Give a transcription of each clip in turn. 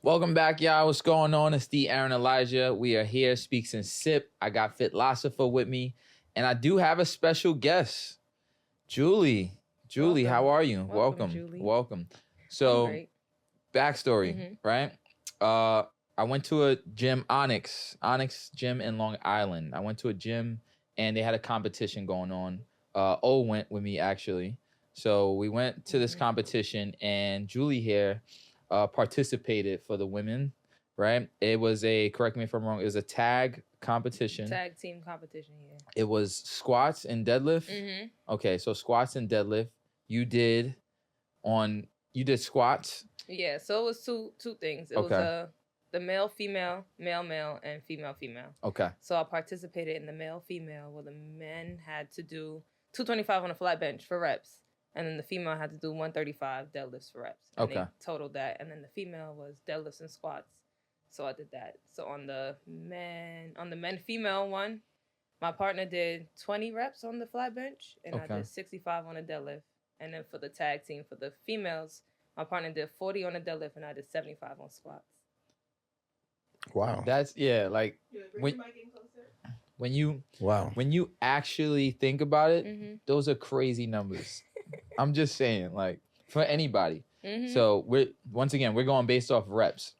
Welcome back, y'all. What's going on? It's the Aaron Elijah. We are here, Speaks and Sip. I got Philosopher with me, and I do have a special guest, Julie. Julie, how are you? Welcome. Julie. Welcome. So, backstory, right? I went to a gym, Onyx gym in Long Island. I went to a gym, and they had a competition going on. O went with me, actually. So we went to this competition, and Julie here participated for the women, right? It was correct me if I'm wrong, it was a tag competition. Tag team competition, yeah. It was squats and deadlift. Mm-hmm. Okay, so squats and deadlift. You did squats? Yeah, so it was two things. It was the male, female, male, and female. Okay. So I participated in the male, female, where the men had to do 225 on a flat bench for reps. And then the female had to do 135 deadlifts for reps. And they totaled that. And then the female was deadlifts and squats. So I did that. So on the men-female one, my partner did 20 reps on the flat bench. And I did 65 on a deadlift. And then for the tag team, for the females, my partner did 40 on a deadlift. And I did 75 on squats. Wow. That's, yeah, like, when you actually think about it, those are crazy numbers. I'm just saying, like, for anybody. Mm-hmm. So we're going based off reps,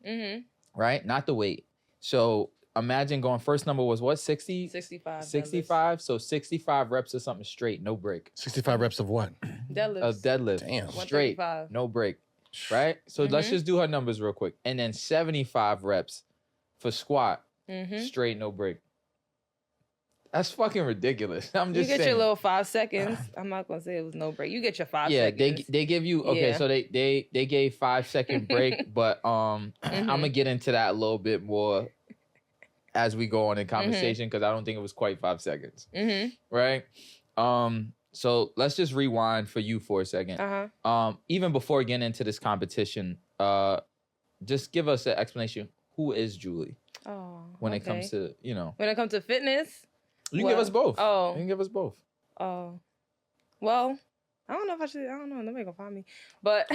right? Not the weight. So imagine going, first number was what, 60? 65. 65. So 65 reps of something straight, no break. 65 reps of what? Deadlifts. Of deadlift. Damn. Straight, no break, right? So let's just do her numbers real quick. And then 75 reps for squat, straight, no break. That's fucking ridiculous. I'm just saying. You get your little 5 seconds. I'm not going to say it was no break. You get your 5 seconds. Yeah, they give you, so they gave 5-second break, but I'm going to get into that a little bit more as we go on in conversation because I don't think it was quite 5 seconds. Right? So let's just rewind for you for a second. Even before getting into this competition, just give us an explanation. Who is Julie? When it comes to, When it comes to fitness? You can give us both. Oh. You can give us both. Oh. Well, I don't know if I should. I don't know. Nobody gonna find me. But I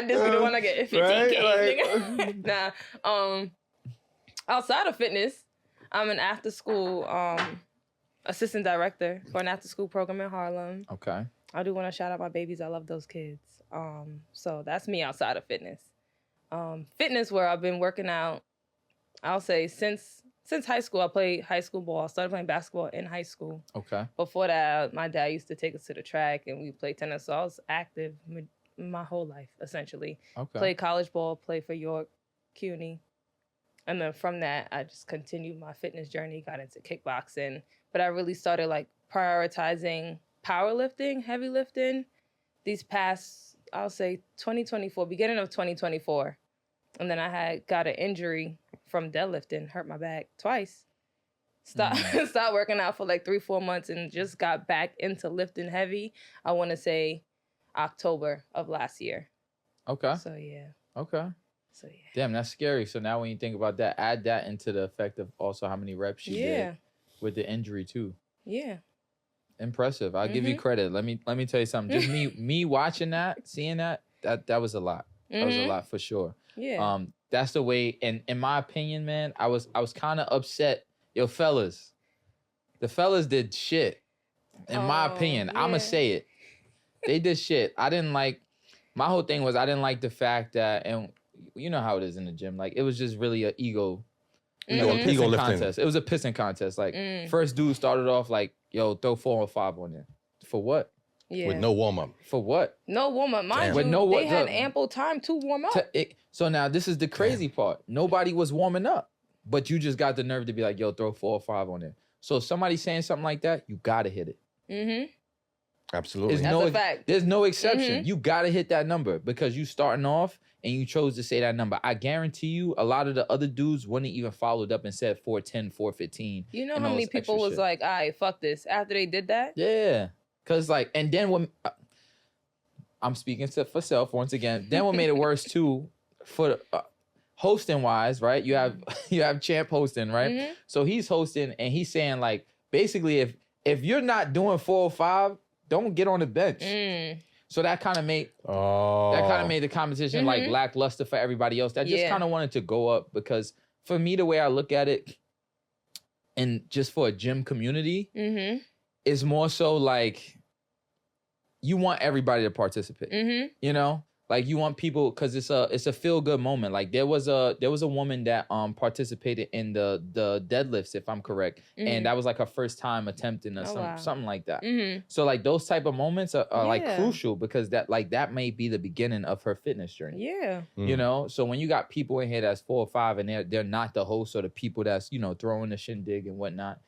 just be the one I get 15K. Nah. Outside of fitness, I'm an after-school assistant director for an after-school program in Harlem. Okay. I do want to shout out my babies. I love those kids. So that's me outside of fitness. Fitness, where I've been working out, I'll say since high school. I played high school ball. I started playing basketball in high school. Okay. Before that, my dad used to take us to the track and we played tennis. So I was active my whole life, essentially. Okay. Played college ball, played for York, CUNY. And then from that, I just continued my fitness journey, got into kickboxing. But I really started like prioritizing powerlifting, heavy lifting, these past, I'll say 2024, beginning of 2024. And then I got an injury from deadlifting, hurt my back twice. Stopped working out for like 3-4 months and just got back into lifting heavy. I want to say October of last year. Okay. So yeah. Okay. So yeah. Damn, that's scary. So now when you think about that, add that into the effect of also how many reps you did with the injury too. Yeah. Impressive. I'll give you credit. Let me tell you something. Just me watching that, seeing that was a lot. That was a lot for sure. Yeah. That's the way, and in my opinion, man, I was kind of upset. Yo, fellas, the fellas did shit. In my opinion, I'ma say it. They did shit. I didn't like. My whole thing was I didn't like the fact that, and you know how it is in the gym. Like it was just really an ego. Ego lifting contest. It was a pissing contest. Like first dude started off like, yo, throw 4 or 5 on there. For what? Yeah. With no warm up. For what? No warm up. Mind you, they had ample time to warm up. So now this is the crazy part. Nobody was warming up, but you just got the nerve to be like, yo, throw 4 or 5 on there. So if somebody's saying something like that, you gotta hit it. Absolutely. That's a fact. There's no exception. You gotta hit that number because you starting off and you chose to say that number. I guarantee you a lot of the other dudes wouldn't even followed up and said 410, 415. You know how many people was like, all right, fuck this, after they did that? Yeah. Because, like, and then when I'm speaking for self once again, then what made it worse, too, for hosting wise, right? You have Champ hosting, right? So he's hosting and he's saying, like, basically, if you're not doing 4 or 5, don't get on the bench. So that kind of made the competition like lackluster for everybody else. That just kind of wanted to go up because for me, the way I look at it, and just for a gym community, is more so like you want everybody to participate. You know, like you want people because it's a feel good moment. Like there was a woman that participated in the deadlifts, if I'm correct, and that was like her first time attempting something like that. So like those type of moments are like crucial because that may be the beginning of her fitness journey. Yeah, you know. So when you got people in here that's 4 or 5 and they're not the host or the people that's throwing the shindig and whatnot.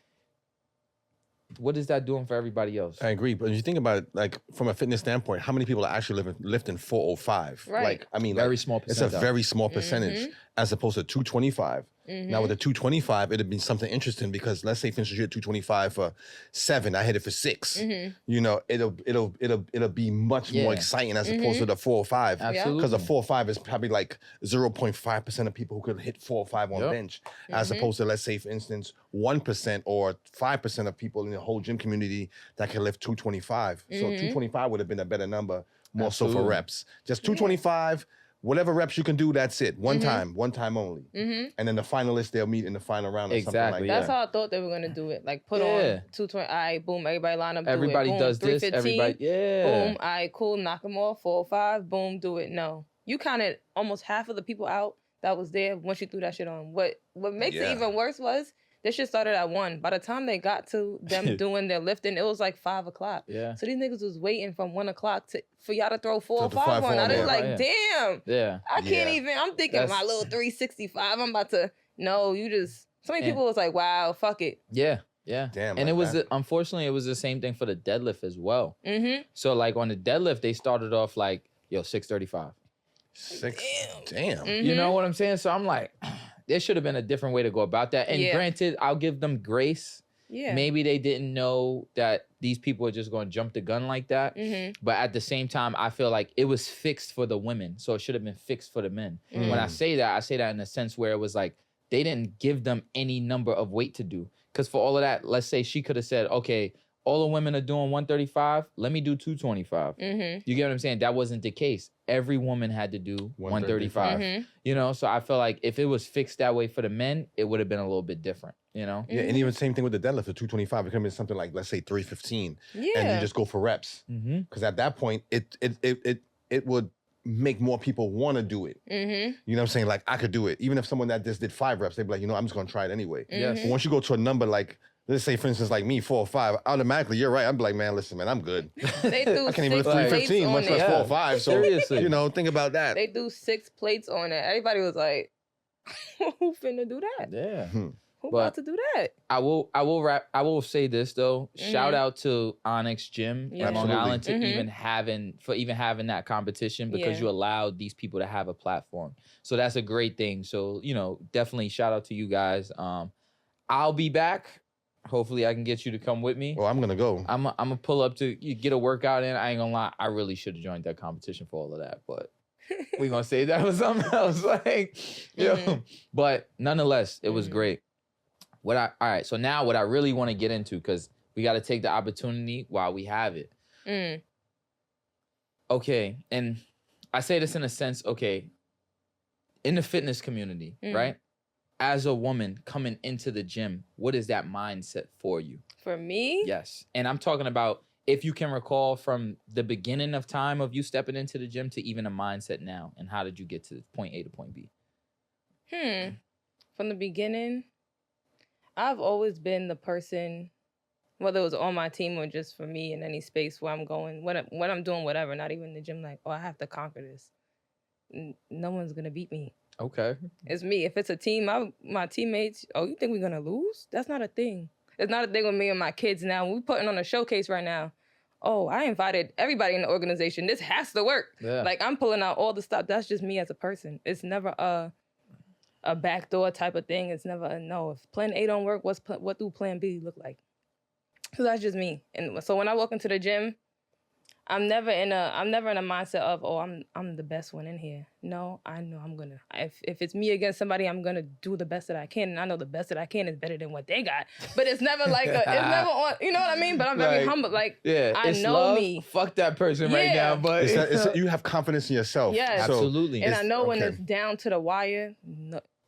What is that doing for everybody else? I agree, but if you think about it, like from a fitness standpoint, how many people are actually lifting 405? Right. Like, I mean, very small percentage. It's a very small percentage as opposed to 225. Now with the 225, it'd be something interesting because let's say, for instance, you're at 225 for 7, I hit it for 6. You know, it'll be much more exciting as opposed to the 405. Absolutely. Because the 405 is probably like 0.5% of people who could hit 405 on bench, as opposed to, let's say, for instance, 1% or 5% of people in the whole gym community that can lift 225. So 225 would have been a better number, more so for reps. Just 225. Whatever reps you can do, that's it. One time only. And then the finalists, they'll meet in the final round or something like that. That's how I thought they were going to do it. Like put on 220, all right, boom, everybody line up, everybody do it. Boom, does this, everybody, boom, all right, cool, knock them off, 4 or 5, boom, do it. No. You counted almost half of the people out that was there once you threw that shit on. What makes it even worse was this shit started at 1. By the time they got to them doing their lifting, it was like 5 o'clock. Yeah. So these niggas was waiting from 1 o'clock for y'all to throw 4 or 5 on. I was like, damn. Yeah. I can't even. I'm thinking my little 365. I'm about to. No, you just. So many people was like, wow, fuck it. Yeah. Yeah. Damn. And it was unfortunately it was the same thing for the deadlift as well. So like on the deadlift, they started off like 635. Damn. You know what I'm saying? So I'm like. There should have been a different way to go about that. And granted, I'll give them grace. Yeah. Maybe they didn't know that these people are just going to jump the gun like that. But at the same time, I feel like it was fixed for the women. So it should have been fixed for the men. When I say that in a sense where it was like, they didn't give them any number of weight to do. Because for all of that, let's say she could have said, okay, all the women are doing 135. Let me do 225. You get what I'm saying? That wasn't the case. Every woman had to do 135. You know, so I feel like if it was fixed that way for the men, it would have been a little bit different. You know? Yeah, and even same thing with the deadlift for 225. It could have been something like, let's say 315. Yeah. And you just go for reps. Because at that point, it would make more people want to do it. You know what I'm saying? Like, I could do it. Even if someone that just did 5 reps, they'd be like, I'm just going to try it anyway. Yes. But once you go to a number like, let's say, for instance, like me, 4 or 5, automatically, you're right. I'm like, man, listen, man, I'm good. They do I can't even lift 315, much less 4 or 5. So, seriously, think about that. They do 6 plates on it. Everybody was like, who finna do that? Yeah. Who about to do that? I will say this though. Shout out to Onyx Gym in Long Island to even having that competition because you allowed these people to have a platform. So that's a great thing. So, definitely shout out to you guys. I'll be back. Hopefully I can get you to come with me. Well, I'm going to go. I'm going to pull up to get a workout in. I ain't going to lie. I really should have joined that competition for all of that, but we're going to say that was something else. But nonetheless, it was great. All right. So now what I really want to get into, because we got to take the opportunity while we have it. Okay. And I say this in a sense, okay, in the fitness community, right? As a woman coming into the gym, what is that mindset for you? For me? Yes. And I'm talking about if you can recall from the beginning of time of you stepping into the gym to even a mindset now, and how did you get to point A to point B? From the beginning, I've always been the person, whether it was on my team or just for me in any space where I'm going, when I'm doing whatever, not even in the gym, like, I have to conquer this. No one's going to beat me. Okay. It's me. If it's a team, my teammates, you think we're going to lose? That's not a thing. It's not a thing with me and my kids now. We're putting on a showcase right now. I invited everybody in the organization. This has to work. Yeah. Like, I'm pulling out all the stuff. That's just me as a person. It's never a backdoor type of thing. It's never no. If plan A don't work, what do plan B look like? So that's just me. And so when I walk into the gym, I'm never in a mindset of, oh, I'm the best one in here. No, I know I'm gonna, if it's me against somebody, I'm gonna do the best that I can, and I know the best that I can is better than what they got. But it's never like it's never on, you know what I mean? But I'm very humble. Like, I it's know love. me. Fuck that person right now, but you have confidence in yourself. Yes, absolutely. And I know when it's down to the wire,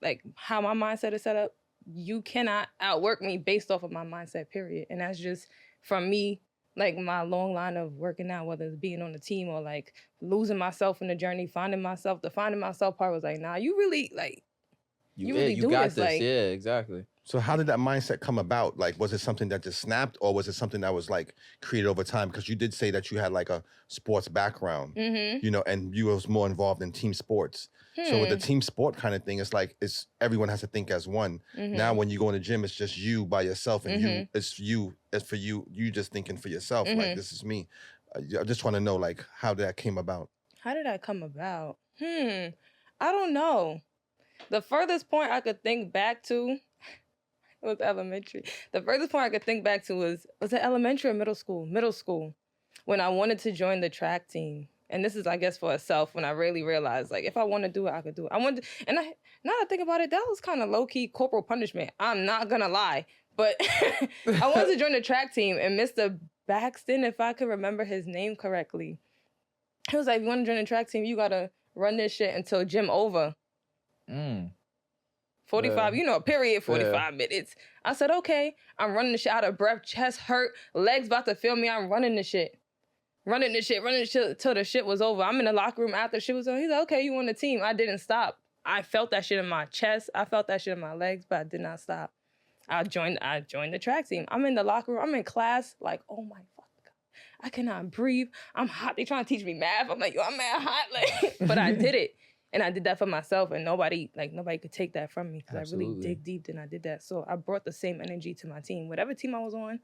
like how my mindset is set up, you cannot outwork me based off of my mindset. Period. And that's just from me. Like my long line of working out, whether it's being on the team or like losing myself in the journey, finding myself. The finding myself part was like, nah, you really like, you really do got this. Like, yeah, exactly. So how did that mindset come about? Like, was it something that just snapped, or was it something that was like created over time? Because you did say that you had like a sports background, you know, and you was more involved in team sports. So with the team sport kind of thing, it's like everyone has to think as one. Now when you go in the gym, it's just you by yourself, and it's for you. You just thinking for yourself, like this is me. I just want to know, like, how that came about. How did that come about? I don't know. The furthest point I could think back to was elementary. The furthest point I could think back to was it elementary or middle school? Middle school, when I wanted to join the track team. And this is, I guess, for itself, when I really realized, like, if I want to do it, I could do it. Now that I think about it, that was kind of low-key corporal punishment. I'm not going to lie. But I wanted to join the track team, and Mr. Baxton, if I could remember his name correctly, he was like, if you want to join the track team, you got to run this shit until gym over. 45, period, 45 minutes. I said, okay, I'm running the shit out of breath, chest hurt, legs about to feel me. I'm running the shit. Running the shit till the shit was over. I'm in the locker room after the shit was over. He's like, okay, you on the team. I didn't stop. I felt that shit in my chest. I felt that shit in my legs, but I did not stop. I joined the track team. I'm in the locker room. I'm in class like, oh my fucking God. I cannot breathe. I'm hot. They trying to teach me math. I'm like, yo, I'm mad hot. Like, but I did it. And I did that for myself, and nobody could take that from me, because I really dig deep and I did that. So I brought the same energy to my team. Whatever team I was on,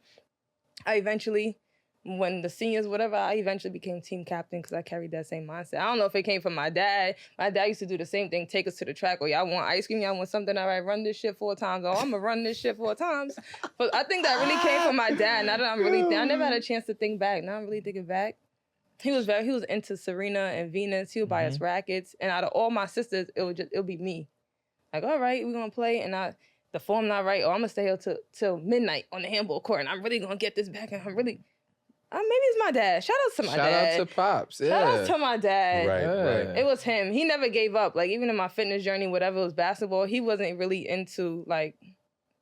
when the seniors, whatever, I eventually became team captain because I carried that same mindset. I don't know if it came from my dad. My dad used to do the same thing, take us to the track. Oh, y'all want ice cream? Y'all want something? All right, run this shit 4 times. Oh, I'm going to run this shit 4 times. But I think that really came from my dad. Now that I'm really, I never had a chance to think back. Now I'm really thinking back. He was into Serena and Venus. He would buy us rackets. And out of all my sisters, it would be me. Like, all right, we're going to play. And the form not right. Oh, I'm going to stay here till midnight on the handball court. And I'm really going to get this back. And I'm really... maybe it's my dad. Shout out to my dad. Shout out to Pops. Yeah. Shout out to my dad. Right. It was him. He never gave up. Like, even in my fitness journey, whatever it was basketball, he wasn't really into, like,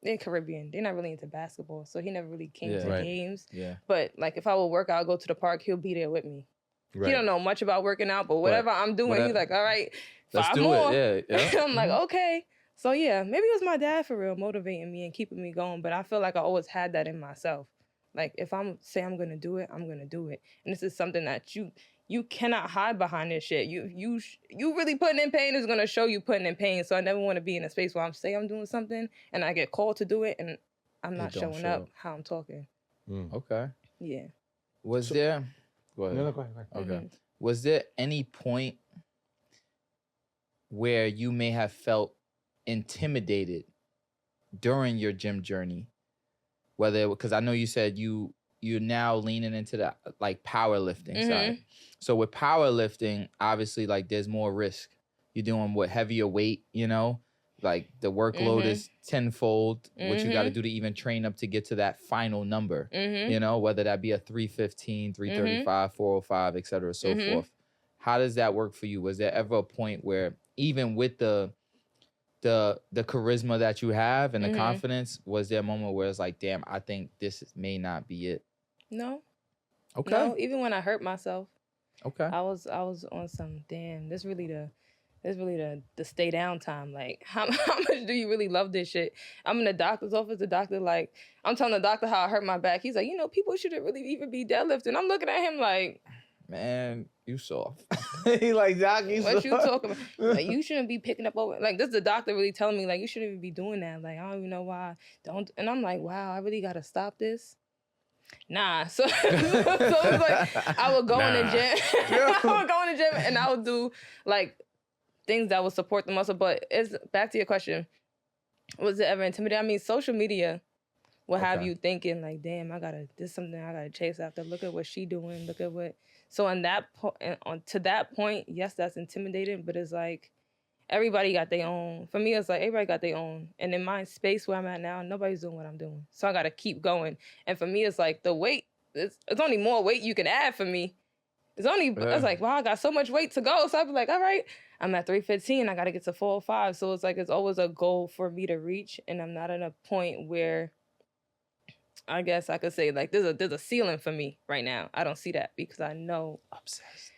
they're Caribbean. They're not really into basketball. So he never really came to games. Yeah. But, like, if I would work out, go to the park, he'll be there with me. Right. He don't know much about working out, but whatever I'm doing, he's like, all right, let's 5 do more. it. Yeah. I'm like, okay. So, yeah, maybe it was my dad for real motivating me and keeping me going. But I feel like I always had that in myself. Like, if I'm going to do it, I'm going to do it. And this is something that you cannot hide behind this shit. You really putting in pain is going to show you putting in pain. So I never want to be in a space where I'm doing something and I get called to do it and I'm not showing up how I'm talking. Okay. Yeah. Was there... Go ahead. No, go ahead. Okay. Was there any point where you may have felt intimidated during your gym journey? Because I know you said you're now leaning into the like powerlifting side. So with powerlifting, obviously like there's more risk. You're doing heavier weight, like the workload is tenfold, what you got to do to even train up to get to that final number, whether that be a 315, 335, 405, et cetera, so forth. How does that work for you? Was there ever a point where even with the charisma that you have and the confidence, was there a moment where it's like, damn, I think this may not be it? No. Okay. No, even when I hurt myself. Okay. I was on some, damn, this really the stay down time. Like, how much do you really love this shit? I'm in the doctor's office. The doctor, like, I'm telling the doctor how I hurt my back. He's like, people shouldn't really even be deadlifting. I'm looking at him like, man, you soft. He like, Doc, you soft. What you talking about? Like, you shouldn't be picking up over. Like, this is the doctor really telling me, like, you shouldn't even be doing that. Like, I don't even know why. Don't. And I'm like, wow, I really got to stop this? Nah. So it's like, I would go in the gym. And I would do, like, things that would support the muscle. But it's back to your question. Was it ever intimidating? I mean, social media will have you thinking, like, damn, this is something I got to chase after. Look at what she doing. Look at what So on to that point, yes, that's intimidating, but it's like everybody got their own. For me, it's like everybody got their own. And in my space where I'm at now, nobody's doing what I'm doing. So I got to keep going. And for me, it's like the weight, it's only more weight you can add for me. It's like, wow, I got so much weight to go. So I'd be like, all right, I'm at 315. I got to get to 405. So it's like, it's always a goal for me to reach. And I'm not at a point where I guess I could say like, there's a ceiling for me right now. I don't see that because I know. Obsessed.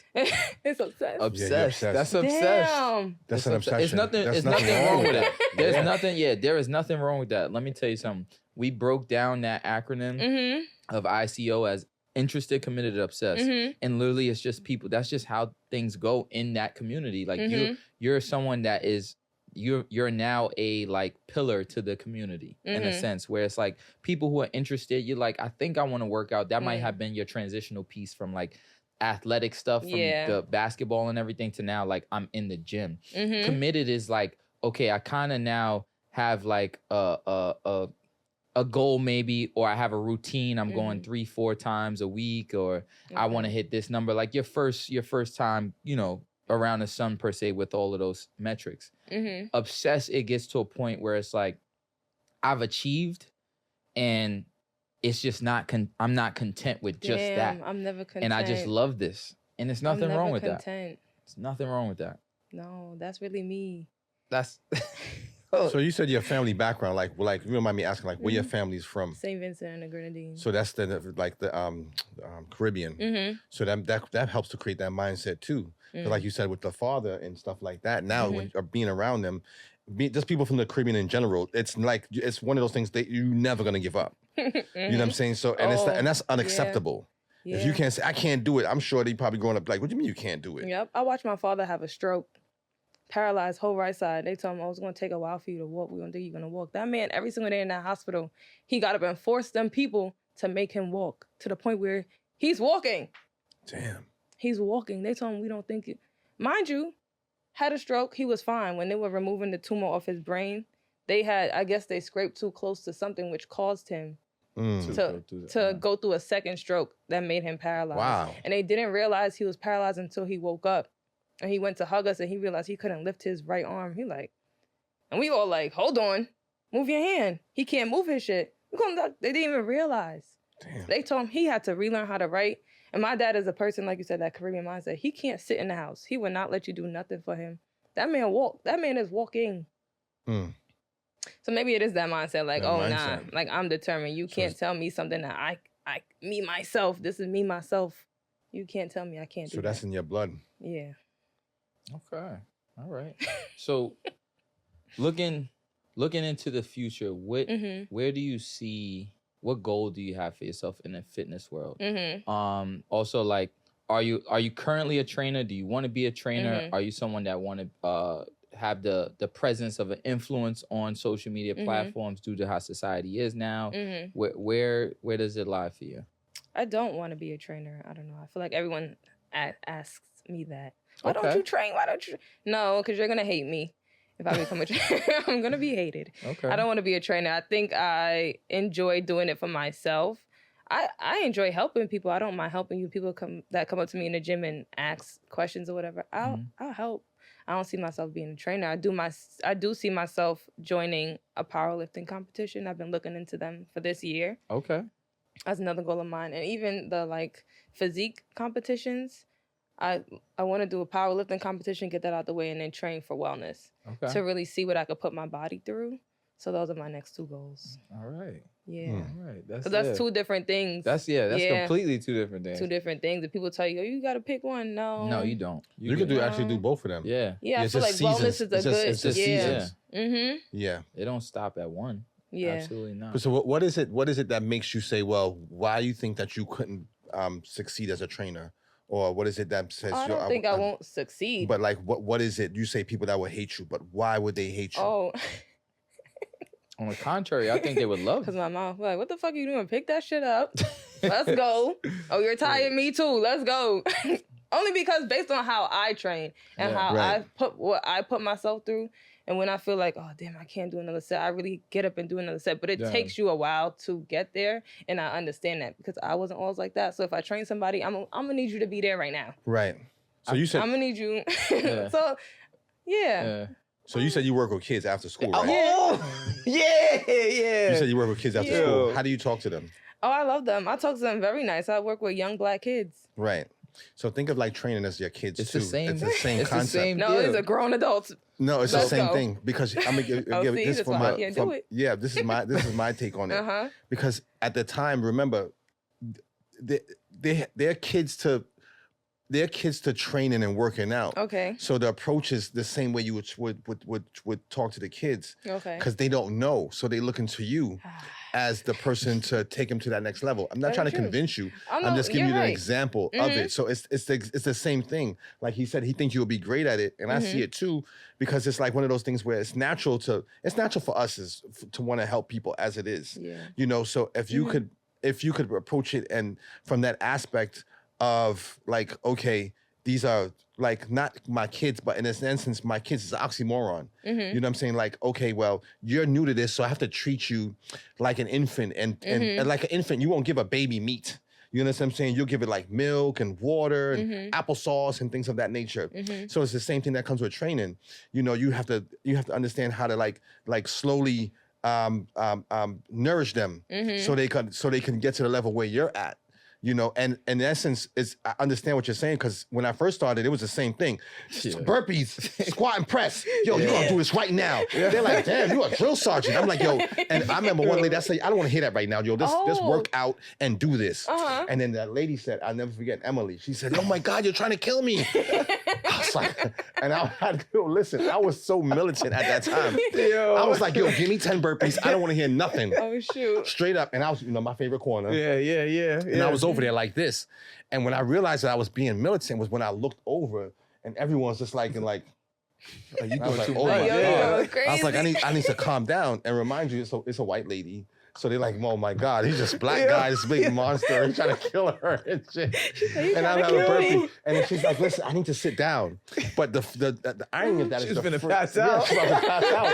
It's obsessed. Obsessed. Yeah, That's obsessed. Damn. That's an obsession. It's nothing. There's It's nothing wrong with it. There's Yeah. nothing. Yeah, there is nothing wrong with that. Let me tell you something. We broke down that acronym Mm-hmm. of ICO as interested, committed, obsessed, Mm-hmm. and literally, it's just people. That's just how things go in that community. Like Mhm. you're someone that is. You're now a like pillar to the community in a Mhm. sense where it's like people who are interested. You're like, I think I want to work out. That might Mm. have been your transitional piece from like athletic stuff from Yeah. the basketball and everything to now like I'm in the gym. Mm-hmm. Committed is like, okay, I kind of now have like a goal maybe, or I have a routine. I'm going 3-4 times a week, or I want to hit this number. Like your first time, around the sun per se with all of those metrics. Mm-hmm. Obsessed, it gets to a point where it's like I've achieved, and it's just I'm not content with just that. I'm never content. And I just love this. And there's nothing I'm wrong never with that. content. There's nothing wrong with that. No, that's really me. That's So you said your family background, like you remind me asking, like, where your family's from? St. Vincent and the Grenadines. So that's the Caribbean. Mm-hmm. So that helps to create that mindset too. 'Cause like you said with the father and stuff like that. Now when you're being around them, just people from the Caribbean in general, it's like it's one of those things that you're never gonna give up. You know what I'm saying? So and that's unacceptable. Yeah. If you can't say I can't do it, I'm sure they probably growing up like, what do you mean you can't do it? Yep. I watched my father have a stroke, paralyzed whole right side. They told him, it's going to take a while for you to walk. We're going to think you're going to walk. That man, every single day in that hospital, he got up and forced them people to make him walk to the point where he's walking. Damn. He's walking. They told him, we don't think you. Mind you, had a stroke. He was fine. When they were removing the tumor off his brain, I guess they scraped too close to something which caused him to go through a second stroke that made him paralyzed. Wow. And they didn't realize he was paralyzed until he woke up. And he went to hug us and he realized he couldn't lift his right arm. And we all like, hold on, move your hand. He can't move his shit. They didn't even realize. Damn. They told him he had to relearn how to write. And my dad is a person, like you said, that Caribbean mindset. He can't sit in the house. He would not let you do nothing for him. That man is walking. Mm. So maybe it is that mindset, like, nah, like I'm determined. You can't tell me something that me, myself, this is me, myself. You can't tell me I can't do that. So that's in your blood. Yeah. Okay. All right. So looking into the future, where do you see, what goal do you have for yourself in the fitness world? Also, like, are you currently a trainer? Do you want to be a trainer? Are you someone that want to have the presence of an influence on social media platforms due to how society is now? Where does it lie for you? I don't want to be a trainer. I don't know. I feel like everyone asks me that. Why don't you train? Why don't you? No, because you're going to hate me if I become a trainer. I'm going to be hated. Okay. I don't want to be a trainer. I think I enjoy doing it for myself. I enjoy helping people. I don't mind helping you. People that come up to me in the gym and ask questions or whatever. I'll help. I don't see myself being a trainer. I do see myself joining a powerlifting competition. I've been looking into them for this year. Okay. That's another goal of mine. And even the like physique competitions, I want to do a powerlifting competition, get that out the way, and then train for wellness to really see what I could put my body through. So those are my next two goals. All right. Yeah. All right. That's two different things. That's completely two different things. Two different things. If people tell you, you got to pick one, no, you don't. You could actually do both of them. Yeah. Yeah, I feel like wellness is a good. It's just seasons. Yeah. It don't stop at one. Yeah. Absolutely not. So what is it that makes you say, well, why you think that you couldn't succeed as a trainer? Or what is it that says I don't think I won't succeed. But like what is it? You say people that would hate you, but why would they hate you? Oh. On the contrary, I think they would love it. Because my mom like, what the fuck are you doing? Pick that shit up. Let's go. Oh, you're tired? Me too. Let's go. Only because based on how I train and how I put myself through. And when I feel like, oh, damn, I can't do another set, I really get up and do another set. But it takes you a while to get there. And I understand that because I wasn't always like that. So if I train somebody, I'm going to need you to be there right now. Right. So you said... I'm going to need you. So, yeah. So you said you work with kids after school, right? Yeah. You said you work with kids after school. How do you talk to them? Oh, I love them. I talk to them very nice. I work with young Black kids. Right. So think of like training as your kids too. The same, it's the same concept. The same no, these are grown adults. No, it's the same thing because I'm gonna give this from my this is my take on it. Because at the time, remember, they're kids to training and working out. Okay. So the approach is the same way you would talk to the kids. Okay. Because they don't know, so they looking to you as the person to take them to that next level. I'm not trying to convince you. I'm just giving you an example of it. So it's the same thing. Like he said, he thinks you'll be great at it, and I see it too because it's like one of those things where it's natural for us to want to help people as it is. Yeah. You know, so if you could approach it and from that aspect of like, okay, these are like not my kids, but in this instance, my kids is an oxymoron. You know what I'm saying? Like, okay, well, you're new to this, so I have to treat you like an infant, and like an infant, you won't give a baby meat. You know what I'm saying? You'll give it like milk and water and applesauce and things of that nature. So it's the same thing that comes with training. You know, you have to understand how to like slowly nourish them so they can get to the level where you're at. You know, and in essence, I understand what you're saying because when I first started, it was the same thing. Burpees, squat and press. Yo, you're gonna do this right now. They're like, damn, you a drill sergeant. I'm like, yo, and I remember one lady, I said, I don't want to hear that right now, yo. Just work out and do this. And then that lady said, I'll never forget, Emily. She said, oh my God, you're trying to kill me. I was like, and I had to go, listen, I was so militant at that time. I was like, yo, give me 10 burpees. I don't want to hear nothing. Oh, shoot. Straight up. And I was, my favorite corner. Yeah. And I was over there like this. And when I realized that I was being militant was when I looked over and everyone's just like, and like, you doing like, oh my God. I was like, I need to calm down and remind you, it's a white lady. So they're like, oh my God, he's just black guy, this big monster. He's trying to kill her and shit. And I'm having a burpee. And then she's like, listen, I need to sit down. But the irony of that is she's pass out. She's about to pass out.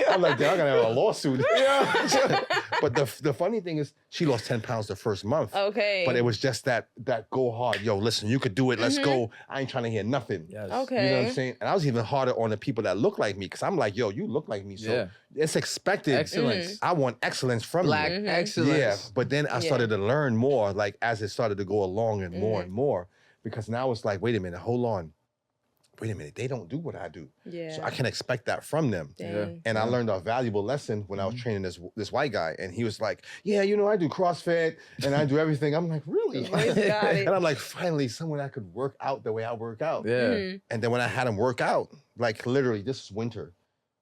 I'm like, damn, I'm gonna have a lawsuit. But the funny thing is, she lost 10 pounds the first month. Okay. But it was just that go hard. Yo, listen, you could do it. Let's go. I ain't trying to hear nothing. Yes. Okay. You know what I'm saying? And I was even harder on the people that look like me because I'm like, yo, you look like me. So it's expected. Excellence. I want excellence from Black you. excellence. Yeah. But then I started to learn more, like as it started to go along and more and more. Because now it's like, wait a minute, hold on. Wait a minute, they don't do what I do. Yeah. So I can expect that from them. Yeah. And I learned a valuable lesson when I was training this white guy. And he was like, yeah, you know, I do CrossFit and I do everything. I'm like, really? And I'm like, finally, someone that could work out the way I work out. Yeah. And then when I had him work out, like literally this is winter,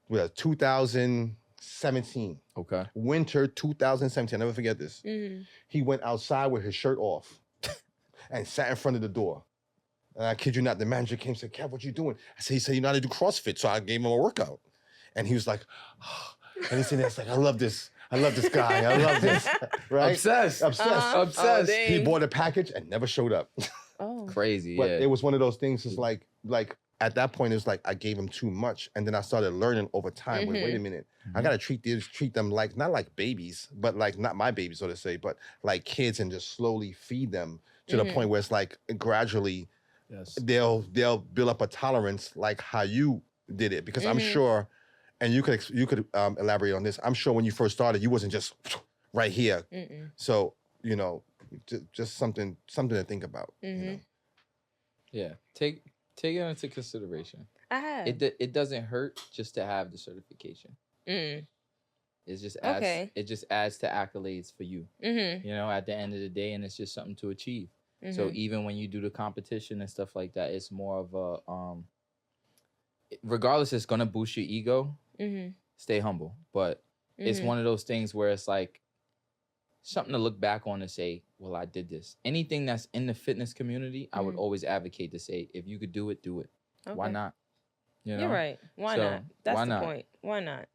2017. Okay. Winter 2017, I'll never forget this. He went outside with his shirt off and sat in front of the door. And I kid you not, the manager came and said, Kev, what you doing? I said, he said, you know how to do CrossFit. So I gave him a workout. And he was like, oh. And he's sitting there, it's like, I love this guy. I love this. Right? Obsessed. Obsessed. Oh, he bought a package and never showed up. Crazy, But it was one of those things, it's like at that point, it was like I gave him too much. And then I started learning over time, wait a minute, I got to treat them like, not like babies, but like not my babies, so to say, but like kids and just slowly feed them to the point where it's like gradually, they'll build up a tolerance like how you did it. Because I'm sure, and you could elaborate on this. I'm sure when you first started, you wasn't just right here. So, you know, just something to think about. You know? Yeah, take it into consideration. I have. It doesn't hurt just to have the certification. It just adds to accolades for you. You know, at the end of the day, and it's just something to achieve. So even when you do the competition and stuff like that, it's more of a regardless, it's gonna boost your ego. Stay humble, but it's one of those things where it's like something to look back on and say, well, I did this. Anything that's in the fitness community, I would always advocate to say, if you could do it, do it. Okay. Why not? You know? You're right. Why not? That's the point. Why not?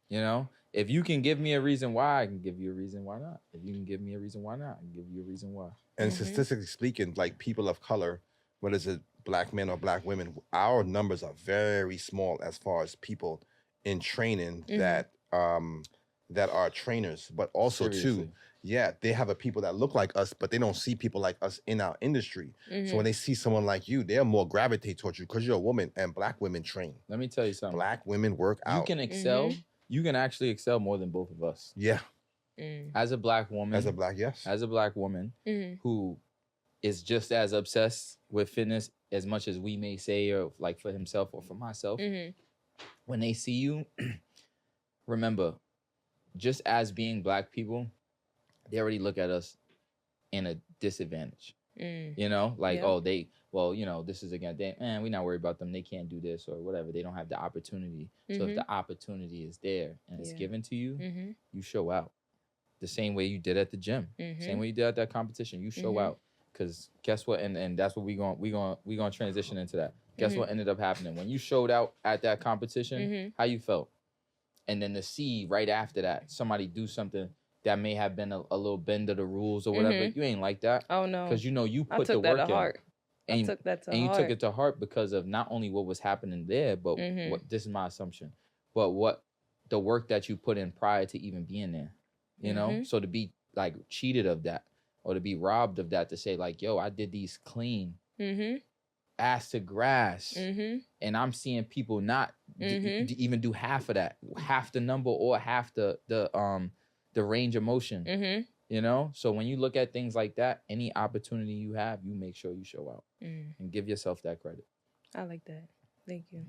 You know, if you can give me a reason why, I can give you a reason why not. If you can give me a reason why not, I can give you a reason why. And statistically speaking, like people of color what is it, black men or black women, our numbers are very small as far as people in training that are trainers, but also Seriously. too, yeah, they have a people that look like us, but they don't see people like us in our industry. So when they see someone like you, they're more gravitate towards you because you're a woman, and black women train. Let me tell you something. Black women work out. You can excel. You can actually excel more than both of us. Yeah. As a black woman. As a black, yes. As a black woman who is just as obsessed with fitness as much as we may say, or like for himself or for myself. When they see you, remember, just as being black people, they already look at us in a disadvantage. You know, like, this is again, we're not worried about them. They can't do this or whatever. They don't have the opportunity. So if the opportunity is there and it's given to you, you show out. The same way you did at the gym, same way you did at that competition. You show out, because guess what? And that's what we gonna transition into that. Guess what ended up happening when you showed out at that competition? How you felt, and then to see right after that somebody do something that may have been a little bend of the rules or whatever. You ain't like that. Oh no, because you put the I took that work to heart. And, I took that to and heart. you took it to heart because of not only what was happening there, but what this is my assumption, but what the work that you put in prior to even being there. You know, so to be like cheated of that, or to be robbed of that, to say like, yo, I did these clean, ass to grass, and I'm seeing people not even do half of that, half the number or half the range of motion. You know, so when you look at things like that, any opportunity you have, you make sure you show out and give yourself that credit. I like that. Thank you.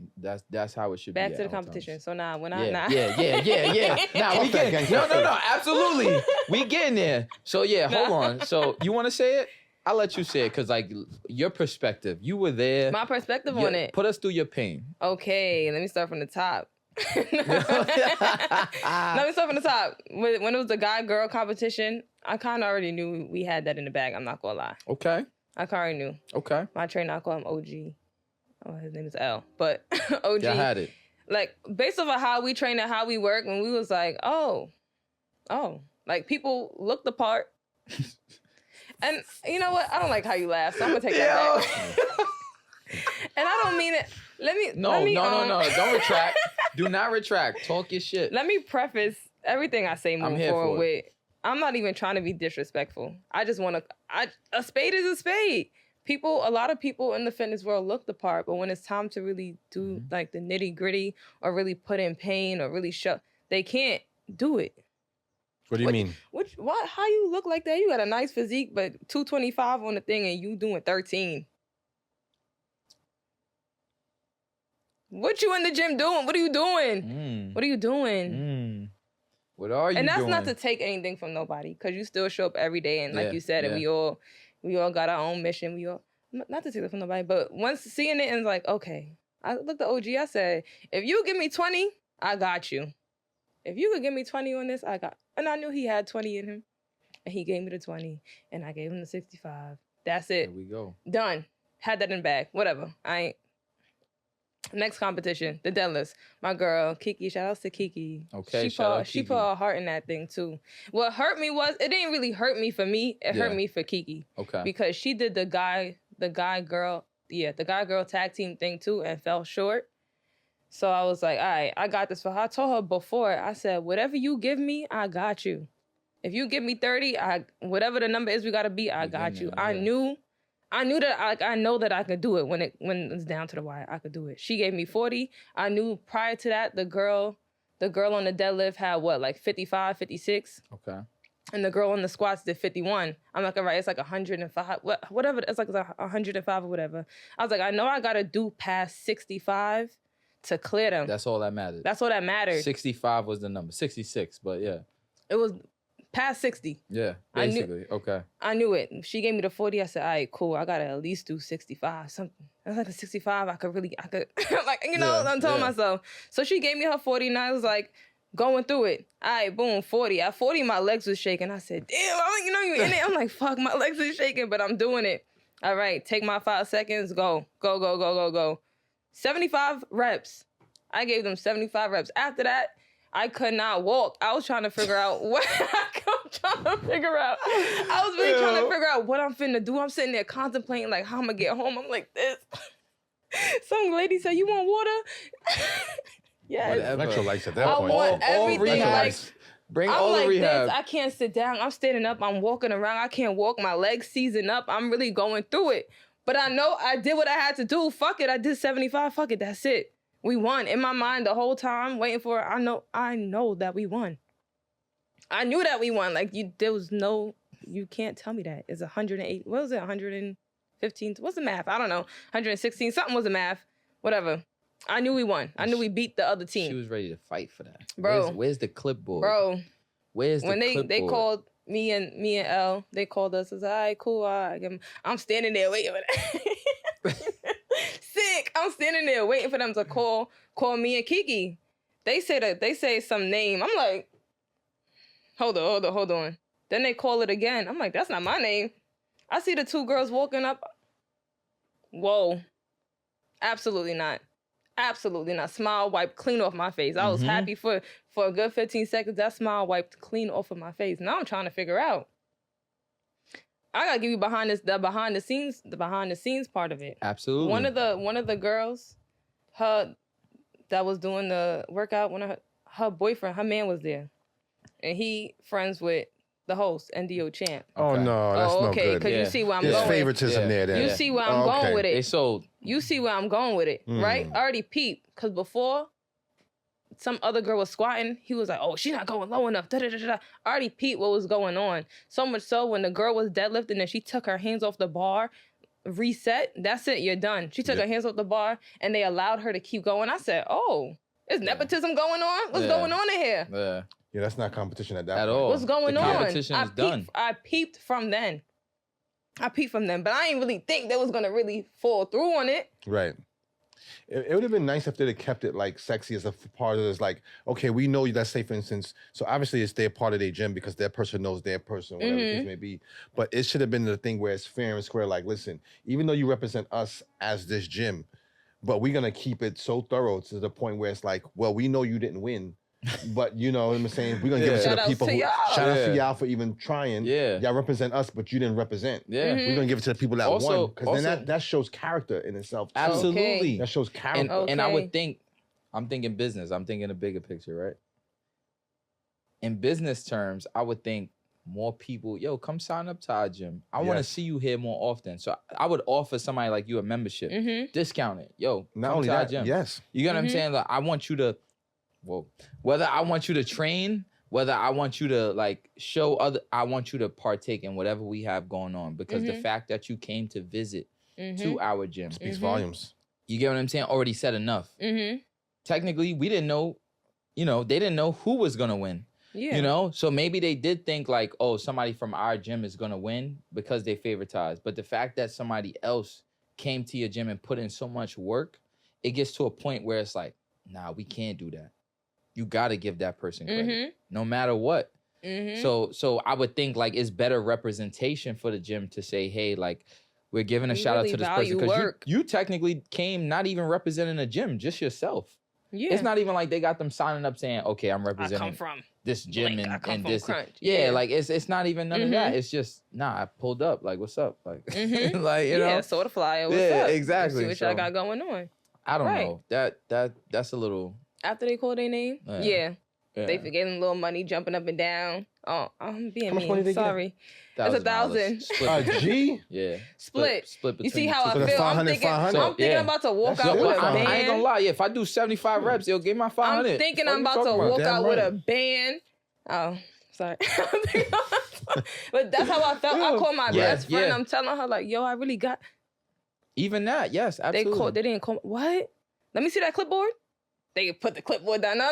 That's how it should be. Back to the competition. Times. So now, when yeah. Nah, we getting no. Absolutely, we getting there. So yeah, hold on. So you want to say it? I'll let you say it, because like your perspective, you were there. My perspective on it. Put us through your pain. Okay, let me start from the top. Let me start from the top. When it was the guy-girl competition, I kind of already knew we had that in the bag. I'm not gonna lie. Okay. I kind of knew. Okay. My trainer, I call him OG. Oh, his name is L. But OG. I had it. Like, based off of how we train and how we work, and we was like, oh. Like, people look the part. And you know what? I don't like how you laugh, so I'm going to take that back. And I don't mean it. No. Don't retract. Do not retract. Talk your shit. Let me preface everything I say moving forward with, I'm not even trying to be disrespectful. I just want to, a spade is a spade. A lot of people in the fitness world look the part, but when it's time to really do like the nitty gritty or really put in pain or really show, they can't do it. What do you mean? How you look like that? You got a nice physique, but 225 on the thing and you doing 13. What you in the gym doing? What are you doing? What are you doing? What are you doing? And that's not to take anything from nobody, because you still show up every day, and like you said, and we all got our own mission. We all, not to take it from nobody, but once seeing it and it's like, okay, I looked at OG, I said, if you give me 20, I got you. If you could give me 20 on this, and I knew he had 20 in him, and he gave me the 20, and I gave him the 65. That's it. There we go. Done. Had that in the bag. Whatever. Next competition, the deadlifts. My girl, Kiki, shout outs to Kiki. Okay, she put her heart in that thing too. What hurt me was, it didn't really hurt me for me. It hurt me for Kiki. Okay. Because she did the guy girl tag team thing too and fell short. So I was like, all right, I got this for her. I told her before, I said, whatever you give me, I got you. If you give me 30, whatever the number is we gotta be, I got you. I knew that I know that I could do it when it's down to the wire. I could do it. She gave me 40. I knew prior to that the girl on the deadlift had like 55, 56. Okay. And the girl on the squats did 51. I'm like, all right, it's like 105, whatever. It's like 105 or whatever. I was like, I know I gotta do past 65 to clear them. That's all that mattered. That's all that mattered. 65 was the number. 66, but yeah. It was past 60. Yeah, basically. Okay. I knew it. She gave me the 40. I said, all right, cool. I got to at least do 65. Something. I was like, a 65, I could, like, I'm telling myself. So she gave me her 40, and I was like, going through it. All right, boom, 40. At 40, my legs was shaking. I said, damn, you in it. I'm like, fuck, my legs are shaking, but I'm doing it. All right, take my 5 seconds. Go. 75 reps. I gave them 75 reps. After that, I could not walk. I was trying to figure out what I was really trying to figure out what I'm finna do. I'm sitting there contemplating like how I'm gonna get home. I'm like this. Some lady said, "You want water?" Yes. Electrolytes at that I point. want everything. Like, Bring I'm all like the rehab. this. I can't sit down. I'm standing up. I'm walking around. I can't walk. My legs seizing up. I'm really going through it. But I know I did what I had to do. Fuck it. I did 75. Fuck it. That's it. We won. In my mind the whole time, waiting for it, I know that we won. I knew that we won. Like there was no, you can't tell me that. It's 108. What was it? 115. What's the math? I don't know. 116. Something was the math. Whatever. I knew we won. I knew we beat the other team. She was ready to fight for that. Bro. Where's the clipboard? Bro. Where's the clipboard? When they called me and Elle, they called us. I was like, all right, cool. All right. I'm standing there waiting for that. Sick. I'm standing there waiting for them to call me and Kiki. They say some name. I'm like, hold on. Then they call it again. I'm like, that's not my name. I see the two girls walking up. Whoa. Absolutely not. Absolutely not. Smile wiped clean off my face. I was happy for a good 15 seconds. That smile wiped clean off of my face. Now I'm trying to figure out. I gotta give you the behind the scenes part of it. Absolutely. One of the girls, that was doing the workout, her boyfriend, her man was there, and he friends with the host, NDO champ. Oh no, that's no good. Because you see where I'm There's going. favoritism there. Then. You see where I'm going with it. They sold. You see where I'm going with it, right? I already peeped, because before some other girl was squatting, he was like, oh, she's not going low enough. I already peeped what was going on. So much so when the girl was deadlifting and she took her hands off the bar, reset, that's it, you're done. She took her hands off the bar and they allowed her to keep going. I said, oh, is nepotism going on? What's going on in here? Yeah, that's not competition at that At point. all. What's going on? Competition is done. I peeped from then. But I didn't really think they was going to really fall through on it. Right. It would have been nice if they'd have kept it like sexy as a part of this. Like, okay, we know you. Let's say, for instance, so obviously it's their part of their gym because their person knows their person, whatever the case may be. But it should have been the thing where it's fair and square. Like, listen, even though you represent us as this gym, but we're gonna keep it so thorough to the point where it's like, well, we know you didn't win. But you know what I'm saying? We're gonna give it to the people who shout out to y'all for even trying. Yeah. Y'all represent us, but you didn't represent. Yeah. We're gonna give it to the people that Also- won. Because then that shows character in itself. Too. Absolutely. That shows character. And I would think, I'm thinking business. I'm thinking a bigger picture, right? In business terms, I would think more people, yo, come sign up to our gym. I want to see you here more often. So I would offer somebody like you a membership, discount it. Yo, Not come only to our that, gym. yes. You get what I'm saying? Like, I want you to, whether I want you to train, whether I want you to like I want you to partake in whatever we have going on, because the fact that you came to visit to our gym Speaks volumes. You get what I'm saying? Already said enough. Technically, we didn't know, they didn't know who was going to win. Yeah. So maybe they did think like, oh, somebody from our gym is going to win because they favoritized. But the fact that somebody else came to your gym and put in so much work, it gets to a point where it's like, nah, we can't do that. You got to give that person credit, no matter what. So I would think like it's better representation for the gym to say, hey, like we're giving a shout out to this person because you technically came not even representing a gym, just yourself. Yeah. It's not even like they got them signing up saying, okay, I'm representing I come from this gym and this. Crunch. Yeah, like it's not even none of that. It's just, I pulled up. Like, what's up? Like, like you know. Yeah, sort of flyer. What's yeah, up? Exactly. Let's see what y'all got going on. I don't know. That's a little. After they called their name, yeah. They gave them a little money, jumping up and down. Oh, I'm being mean. Sorry. It's $1,000. G? Yeah. Split. Between you see how I so feel? I'm thinking I'm about to walk out with a band. I ain't gonna lie. Yeah, if I do 75 reps, it'll give my 500. I'm thinking I'm about to walk out with a band. Oh, sorry. But that's how I felt. I called my best friend. I'm telling her like, yo, I really got. Even that, yes, absolutely. They didn't call. What? Let me see that clipboard. They put the clipboard down. No.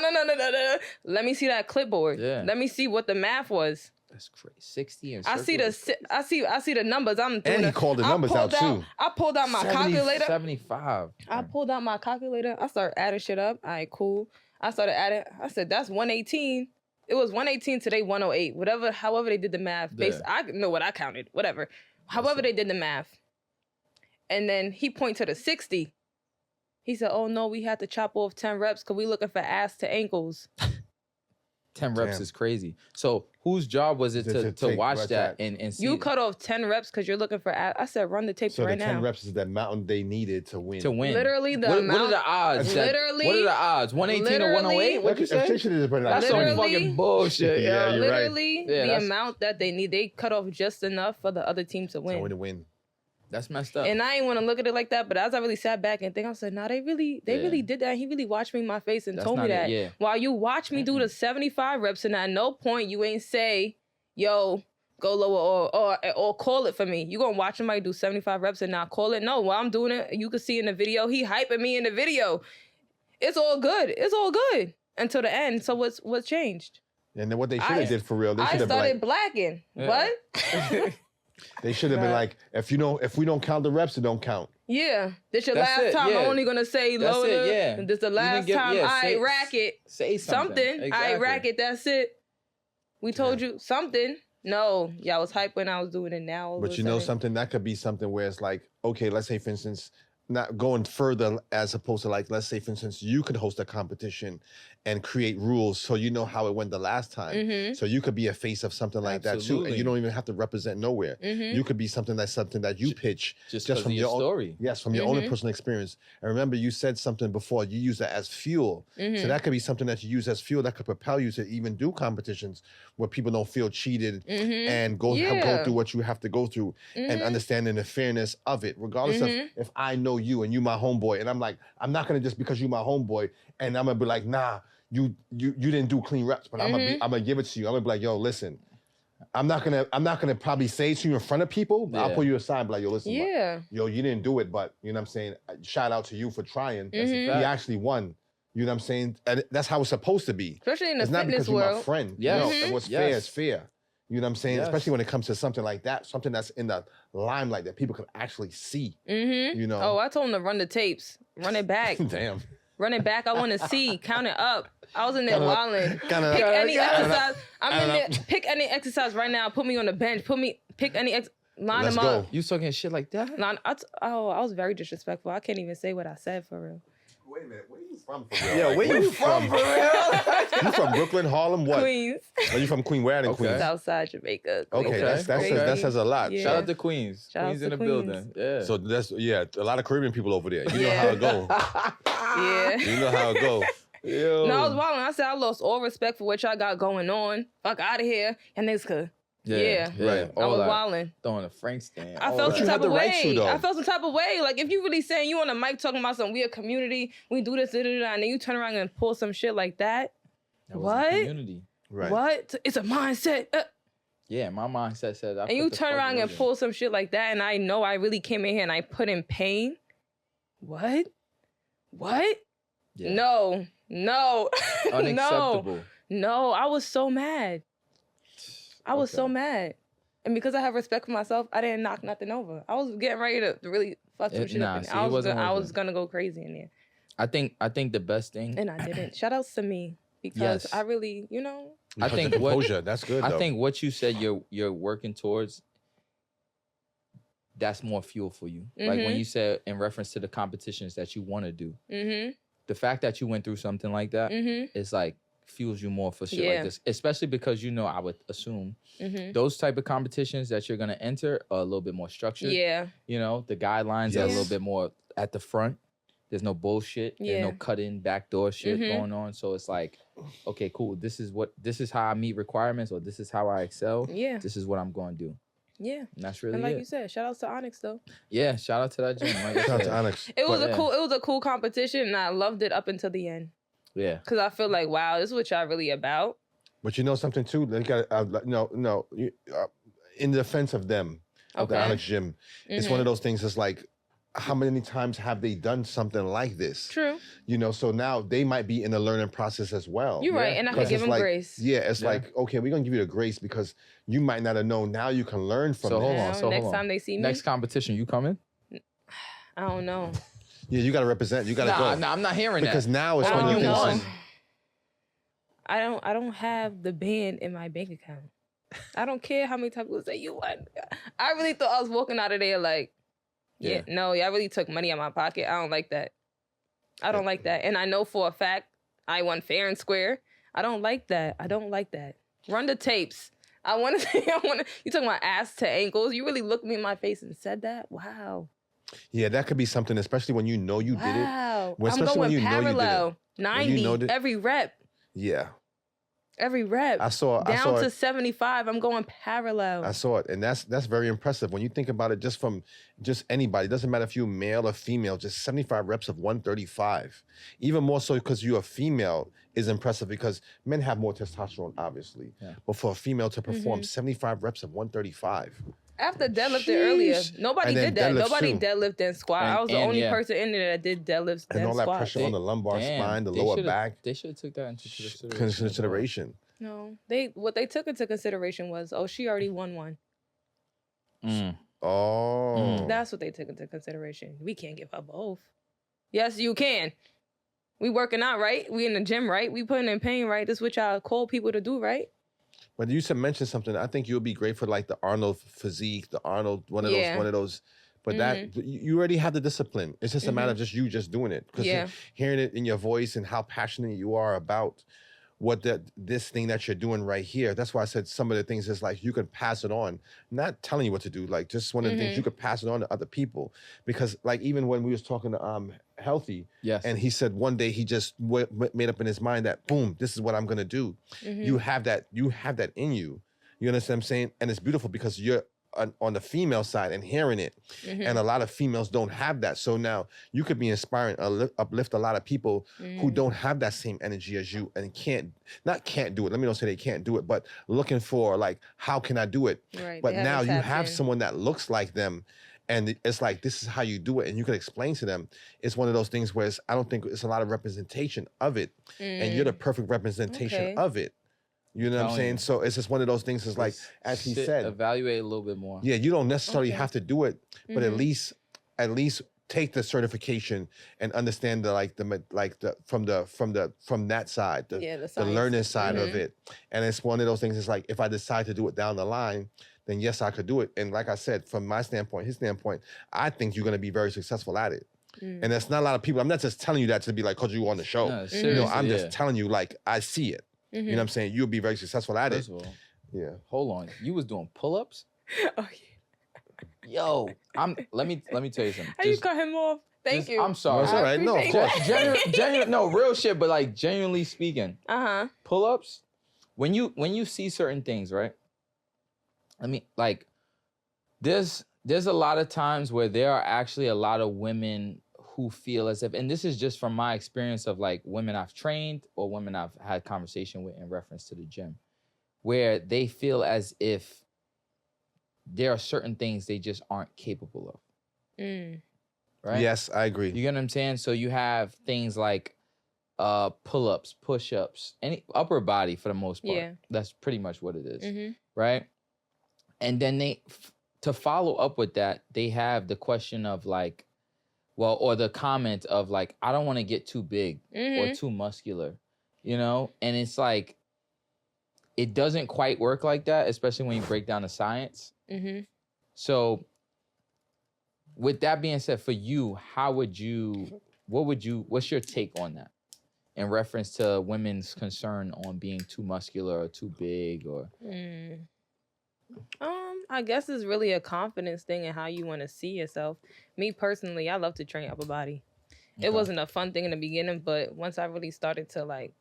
Let me see that clipboard. Yeah. Let me see what the math was. That's crazy. 60 and I see the numbers. I'm doing and he called the numbers out too. I pulled out my calculator. 75. I pulled out my calculator. I started adding shit up. All right, cool. I started adding. I said that's 118. It was 118 today, 108. However they did the math. I know what I counted. Whatever. However they did the math. And then he pointed to the 60. He said, oh, no, we had to chop off 10 reps because we looking for ass to ankles. 10 reps Damn. is crazy. So whose job was it to take watch reps that at- and see You it? cut off 10 reps because you're looking for. I said run the tapes So right the 10 now. reps is that mountain they needed to win. to win? Literally the what amount. are the odds? Literally. What are the odds? 118 or 108? Literally- What you say? That's That's some Literally- fucking bullshit. Yeah, Yeah, you're right. Literally Yeah, the that's- amount that they need. They cut off just enough for the other team to So win. to win. that's messed up. And I ain't want to look at it like that, but as I really sat back and think, I said, nah, they really did that. He really watched me in my face and That's told me not it, that. yeah. While you watch me do the 75 reps, and at no point you ain't say, yo, go lower or call it for me. You gonna watch somebody do 75 reps and not call it? No, while I'm doing it, you can see in the video, he hyping me in the video. It's all good. It's all good until the end. So what's changed? And then what they should have did for real, they I should have started been like, blacking. Yeah. What? they should have been like, if we don't count the reps, it don't count. Yeah. This your That's last it, time. yeah. I'm only gonna say That's lower. it, yeah. This the Even last give- time yeah, I say- rack it. Say something. I rack it. That's it. We told you something. No, y'all was hype when I was doing it now. all But of you a know sudden. something, that could be something where it's like, okay, let's say for instance, not going further as opposed to like, let's say for instance, you could host a competition and create rules so you know how it went the last time. Mhm. So you could be a face of something like that too. Absolutely. And you don't even have to represent nowhere. Mhm. You could be something that you pitch Just just 'cause from of your your own story. Yes, from your Mhm. own personal experience. And remember, you said something before. You use that as fuel. Mhm. So that could be something that you use as fuel that could propel you to even do competitions where people don't feel cheated Mhm. and go Yeah. through what you have to go through and Mhm. understanding the fairness of it, regardless of Mhm. if I know you and you my homeboy, and I'm like, I'm not gonna just because you my homeboy, and I'm gonna be like, nah, you didn't do clean reps, but I'm gonna give it to you. I'm gonna be like, yo, listen, I'm not gonna probably say it to you in front of people, but I'll Yeah. pull you aside and be like, yo, listen, Yeah. yo, you didn't do it, but you know what I'm saying? Shout out to you for trying. That's a Mhm. He fact. actually won. You know what I'm saying? And that's how it's supposed to be. Especially in the It's not fitness because you're my world. friend. Yes. No, Mhm. and what's fair Yes. is fair. You know what I'm saying? Yes. Especially when it comes to something like that, something that's in the limelight that people can actually see. Mm-hmm. You know? Oh, I told him to run the tapes. Run it back. Damn. Run it back. I want to see. Count it up. I was in there wilding. Pick Kinda- any exercise. I'm in kinda- there. Pick any exercise right now. Put me on the bench. Pick any line Let's them go. up. You talking shit like that? I was very disrespectful. I can't even say what I said for real. Wait a minute, where you from for real? Yeah, Like, where you from for real? You from Brooklyn, Harlem, what? Queens, Are you from Queen? Where in Okay. Queens? Southside Jamaica. Okay, Queens. that Crazy. says a lot. Yeah. Shout out to Queens. Shout out Queens to in the Queens. building. Yeah. So that's a lot of Caribbean people over there. You know Yeah. how it go. Yeah. You know how it go. Yo. No, I was wilding. I said I lost all respect for what y'all got going on. Fuck out of here. And niggas could. Yeah. Right. I All was that. wilding. Throwing a Frank stand. I all felt that. some you type had of the right to, way. though. I felt some type of way. Like if you really saying you on the mic talking about some weird community, we do this, and then you turn around and pull some shit like that. That was What? a community. Right. What? It's a mindset. Yeah, my mindset said. And you turn around and pull some shit like that, and I know I really came in here and I put in pain. What? What? Yeah. No. No. no. Unacceptable. No. I was so mad. I was so Okay. mad. And because I have respect for myself, I didn't knock nothing over. I was getting ready to really fuck some shit Nah, up in see, there. it wasn't I worth was it. gonna go crazy in there. I think the best thing. And I didn't. Shout outs to me. Because Yes. I really, I think the what- composure, that's good. I though. think what you said you're working towards. That's more fuel for you. Like when Mhm. you said in reference to the competitions that you want to do, mm-hmm. the fact that you went through something like that Mm-hmm. is like fuels you more for shit Yeah. like this. Especially because I would assume Mm-hmm. those type of competitions that you're gonna enter are a little bit more structured. Yeah. The guidelines are a Yes. little bit more at the front. There's no bullshit. There's no Yeah. cut-in backdoor shit Mhm. going on. So it's like, okay, cool. This is how I meet requirements, or this is how I excel. Yeah. This is what I'm going to do. Yeah. And that's really And like it. you said, shout outs to Onyx though. Yeah, shout out to that gym. Like I Shout out to said. Onyx. It was But, it was a cool competition and I loved it up until the end. Yeah. Cause I feel like, wow, this is what y'all really about. But you know something too? They got in defense of them, of the Okay. Onyx gym, it's Mhm. one of those things. It's like, how many times have they done something like this? True. So now they might be in the learning process as well. You're right. And I could 'Cause give it's them like- grace. Yeah, it's Yeah. like, okay, we're gonna give you the grace because you might not have known. Now you can learn from So this. hold on. Now, So next hold on. time they see me, Next competition, you coming? I don't know. Yeah, you gotta represent. You gotta go. Nah, I'm not hearing Because that. now it's I one of don't the know. things. I don't have the band in my bank account. I don't care how many times people say you won. I really thought I was walking out of there like, yeah, no, y'all really took money out of my pocket. I don't like that. I don't like that. And I know for a fact I won fair and square. I don't like that. Run the tapes. I want to. You talking about ass to ankles? You really looked me in my face and said that? Wow. Yeah, that could be something, especially when you know you did it. Wow. When, I'm especially when going you know you did parallel. it. 90 you know that- every rep. Yeah. Every rep. I saw to it. 75. I'm going parallel. I saw it, and that's very impressive when you think about it. Just from anybody, it doesn't matter if you're male or female. Just 75 reps of 135, even more so because you're a female is impressive because men have more testosterone, obviously. Yeah. But for a female to perform 75 reps of 135, After deadlifted earlier, nobody And then did that. deadlifts Nobody too. deadlift and squat. And- I was the and only yeah. person in there that did deadlifts and and all that squats. pressure on the lumbar spine, the they lower should've- back, They should have took that into consideration. as well. consideration. No, what they took into consideration was, she already won one. Mm. Oh, That's what they took into consideration. We can't give her both. Yes, you can. We working out, right? We in the gym, right? We putting in pain, right? This is what y'all call people to do, right? But you said mention something. I think you'll be great for like the Arnold physique, the Arnold one of those. But that you already have the discipline. It's just a matter of just doing it because hearing it in your voice and how passionate you are about what this thing that you're doing right here. That's why I said some of the things is like you can pass it on. Not telling you what to do, like just one of the things you could pass it on to other people. Because like even when we was talking to Healthy, Yes. and he said one day he just made up in his mind that boom, this is what I'm gonna do. You have that in you. You understand what I'm saying? And it's beautiful because you're on the female side and hearing it. And a lot of females don't have that. So now you could be inspiring, uplift a lot of people who don't have that same energy as you and can't do it. Let me not say they can't do it, but looking for like, how can I do it? Right. But now you have someone that looks like them. And it's like, this is how you do it. And you can explain to them. It's one of those things where I don't think it's a lot of representation of it. And you're the perfect representation of it. You know what I'm saying? So it's just one of those things. It's like, as he said, evaluate a little bit more. yeah, you don't necessarily have to do it, but at least take the certification and understand from that side, the learning side of it. And it's one of those things. It's like if I decide to do it down the line, then yes, I could do it. And like I said, from my standpoint, his standpoint, I think you're going to be very successful at it. And there's not a lot of people. I'm not just telling you that to be like, cause you on the show. No, I'm just telling you like I see it. You know what I'm saying? You'll be very successful at First it. of all, Yeah. hold on. You was doing pull-ups? Oh, yeah. Yo, let me tell you something. How you cut him off? Thank you. I'm sorry. It's all right. No, of course. No, real shit, but like genuinely speaking, pull-ups, when you see certain things, right? I mean, like, there's a lot of times where there are actually a lot of women who feel as if, and this is just from my experience of like women I've trained or women I've had conversation with in reference to the gym, where they feel as if there are certain things they just aren't capable of. Right? Yes, I agree. You get what I'm saying? So you have things like pull-ups, push-ups, any upper body for the most part. Yeah. That's pretty much what it is, right? And then to follow up with that, they have the question of like, well, or the comment of like, I don't want to get too big or too muscular, you know? And it's like, it doesn't quite work like that, especially when you break down the science. So with that being said, for you, what's your take on that in reference to women's concern on being too muscular or too big or? I guess it's really a confidence thing in how you want to see yourself. Me personally, I love to train upper body. Okay. It wasn't a fun thing in the beginning, but once I really started to like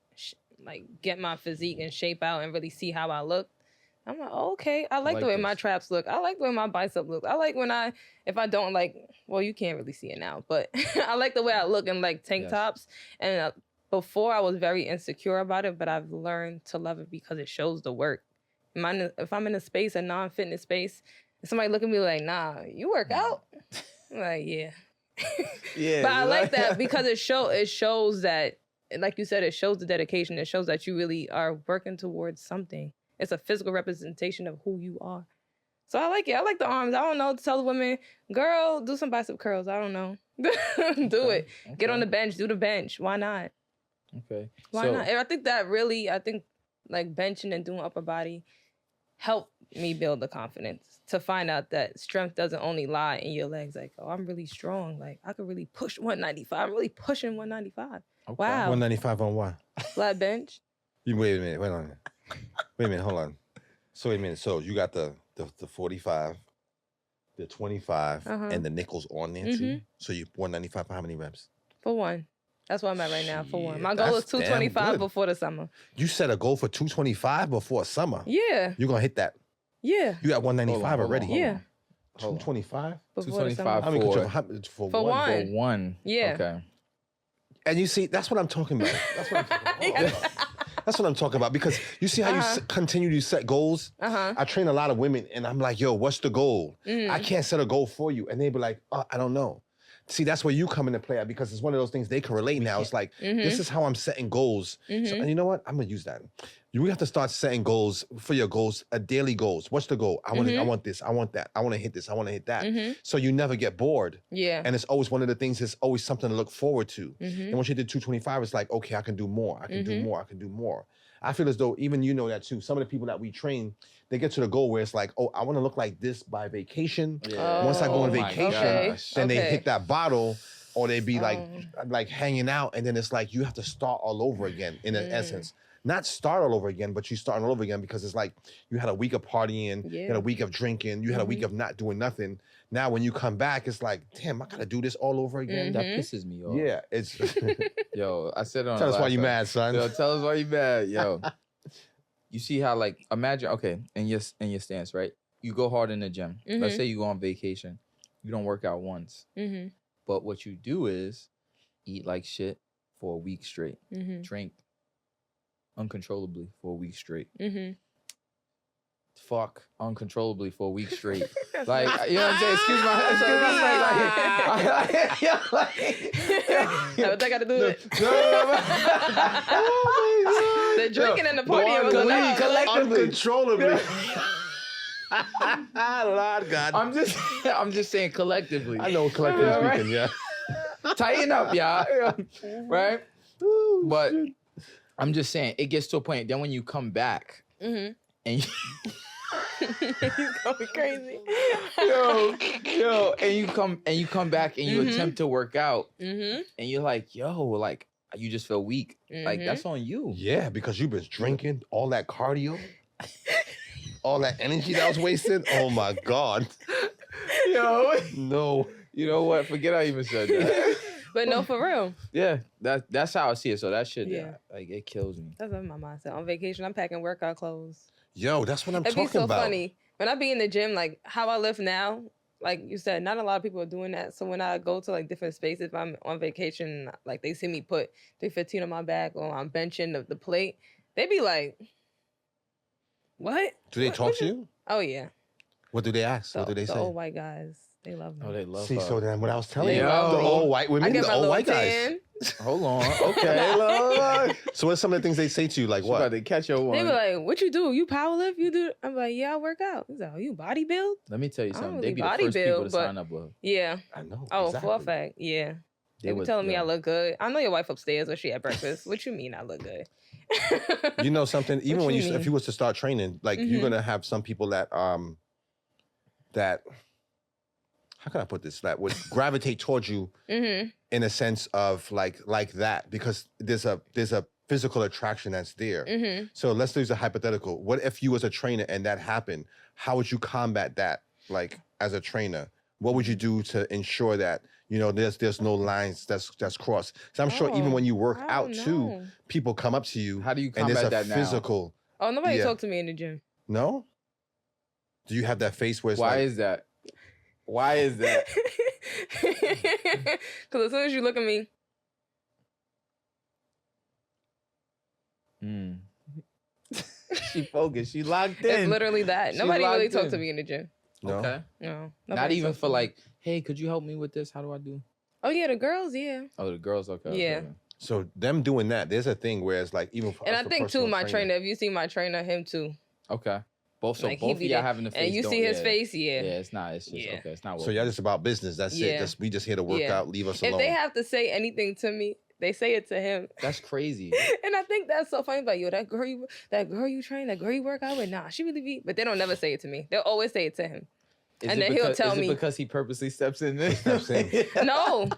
get my physique and shape out and really see how I look, I'm like, oh, okay, I like the way my traps look. I like the way my bicep look. I like if I don't like, well, you can't really see it now, but I like the way I look in like tank tops. And before I was very insecure about it, but I've learned to love it because it shows the work. If I'm in a space, a non-fitness space, and somebody look at me like, nah, you work out? I'm like, yeah. Yeah. But I like that because it shows that, like you said, it shows the dedication. It shows that you really are working towards something. It's a physical representation of who you are. So I like it. I like the arms. I don't know, to tell the women, girl, do some bicep curls. I don't know. Do it. Okay. Get on the bench. Do the bench. Why not? Okay. Why not? And I think like benching and doing upper body helped me build the confidence to find out that strength doesn't only lie in your legs. Like, oh, I'm really strong. Like, I could really push 195. I'm really pushing 195. Okay. Wow. 195 on what? Flat bench. Wait a minute. Wait a minute. Hold on. So wait a minute. So you got the 45, the 25, and the nickels on there too. So you 195 for how many reps? For one. That's where I'm at right now. For one. My Shit, goal is that's damn 225 good. before the summer. You set a goal for 225 before summer. Yeah. You're gonna hit that. Yeah. You got 195 already. Yeah. 225. Before the 225 summer. How many for, control? For For one. one. for one. Yeah. Okay. And you see, that's what I'm talking about. That's what I'm talking about. That's what I'm talking about. Because you see how you continue to set goals. I train a lot of women, and I'm like, yo, what's the goal? I can't set a goal for you, and they be like, oh, I don't know. See, that's where you come into play at, because it's one of those things they can relate now. It's like, this is how I'm setting goals. So, and you know what? I'm gonna use that. You have to start setting goals for your goals, daily goals. What's the goal? I want this. I want that. I want to hit this. I want to hit that. So you never get bored. Yeah. And it's always one of the things. It's always something to look forward to. And once you did 225, it's like, okay, I can do more. I can do more. I can do more. I feel as though even you know that too. Some of the people that we train, they get to the goal where it's like, oh, I want to look like this by vacation. Yeah. Once I go on my vacation, gosh. then they hit that bottle, or they be like hanging out, and then it's like you have to start all over again in an essence. Not start all over again, but you start all over again, because it's like you had a week of partying, you had a week of drinking, you had a week of not doing nothing. Now when you come back, it's like, damn, I gotta do this all over again. That pisses me off. Yeah, it's. Yo, I said it on Tell the us why last you time. mad, son. Yo, tell us why you mad, yo. You see how, like, imagine, okay, in your stance, right? You go hard in the gym. Let's say you go on vacation. You don't work out once. But what you do is eat like shit for a week straight. Drink uncontrollably for a week straight. Fuck uncontrollably for a week strate. Like, you know what I'm saying? Excuse my like, What they got to do with it? Oh my The drinking and the partying was enough. Uncontrollably. Lord God. I'm just saying collectively. I know collectively speaking, yeah. Tighten up, y'all. Right? But I'm just saying, it gets to a point. Then when you come back, and you going crazy. yo, and you come back and you attempt to work out, and you're like, yo, like you just feel weak. Like that's on you. Yeah, because you've been drinking all that cardio, all that energy that was wasted. Oh my God. Yo, no. You know what? Forget I even said that. But no, for real. Yeah, that's how I see it. So that shit, like it kills me. That's my mindset. On vacation, I'm packing workout clothes. Yo, that's what I'm talking about. It'd be so funny. When I be in the gym, like how I lift now, like you said, not a lot of people are doing that. So when I go to like different spaces, if I'm on vacation, like they see me put 315 on my back or I'm benching the plate, they be like, what? Do they talk to you? Oh, yeah. What do they ask? What do they the say? old white guys, they love me. Oh, they love See, her. so then what I was telling you, Yo. the old white women, I get the my old little white guys. tan. Hold on. Okay. Look. So what's some of the things they say to you? Like She what? about to catch your one. They be like, what you do? You power lift? You do? I'm like, yeah, I work out. He's like, oh, you body build? Let me tell you I don't something. really They be the body first people to build, but- sign up with her. Yeah. I know. Oh, exactly. for a fact. Yeah. They be would- telling me yo. I look good. I know your wife upstairs when she at breakfast. What you mean I look good? You know something? Even What when you if mean? you was to start training, like you're gonna have some people that that how can I put this? That would gravitate towards you in a sense of like that, because there's a physical attraction that's there. So let's use a hypothetical. What if you was a trainer and that happened? How would you combat that? Like as a trainer, what would you do to ensure that there's no lines that's crossed? Because I'm sure even when you work I out don't too, know. people come up to you. How do you and there's combat a that now? physical. Oh, nobody Yeah. talk to me in the gym. No. Do you have that face where it's Why like, is that? Why is that? Because as soon as you look at me, She focused. She locked in. it's literally that. She Nobody really locked talk in. to me in the gym. no? Okay. No. Not nobody even talk to for me. like, hey, could you help me with this? How do I do? Oh, yeah, the girls, yeah. Oh, the girls. Okay. Yeah. okay. So them doing that, there's a thing where it's like even for And us I for think, too, personal my training. trainer, if you see my trainer, him, too. Okay. Both. So Like, he both of be y'all there. having the face. And you don't- see his yeah. face, yeah. Yeah, it's not. It's just Yeah. okay. It's not. So y'all just about business. That's it. Yeah. We just here to work Yeah. out. Leave us If alone. they have to say anything to me, they say it to him. That's crazy. And I think that's so funny about you. That girl you train, that girl you work out with, nah, she really be. But they don't never say it to me. They'll always say it to him. Is And it then he'll because- tell is it me- because he purposely steps in there. Steps in. No,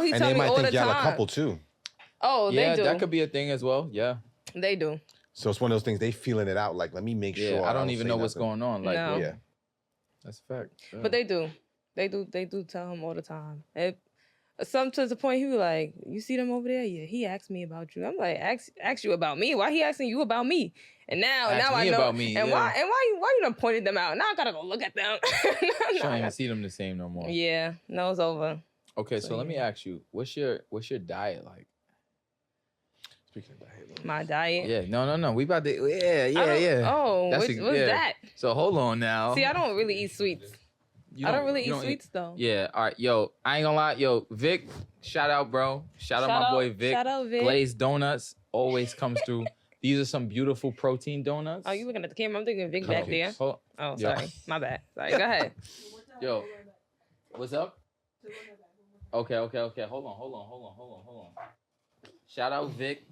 he and tell they me might all think the y'all time. a couple too. Oh, Yeah, they do. that could be a thing as well. Yeah. They do. So it's one of those things they feeling it out. Like, let me make sure. I don't even say know what's nothing. going on. Like, No. Yeah. that's a fact. Yeah. But they do tell him all the time. Some to the point he was like, "You see them over there? Yeah, he asked me about you." I'm like, "Ask you about me? Why he asking you about me?" And now Ask I me know. about me, and yeah. why you done pointed them out? Now I gotta go look at them. You don't even see them the same no more. Yeah, no, it's over. Okay, so let me yeah. ask you, what's your diet like? Speaking of diet, My diet. Yeah, no. We about to. Yeah. Oh, That's what's yeah. that? So hold on now. See, I don't really eat sweets. I don't really eat sweets though. Yeah, all right, yo, I ain't gonna lie, yo, Vic, shout out, bro. Shout out my boy Vic. Shout out Vic. Glazed donuts always comes through. These are some beautiful protein donuts. Oh, you looking at the camera? I'm thinking Vic back there. Hold- Oh, Yo. sorry, my bad. Sorry, go ahead. Yo, what's up? Okay. Hold on. Shout out Vic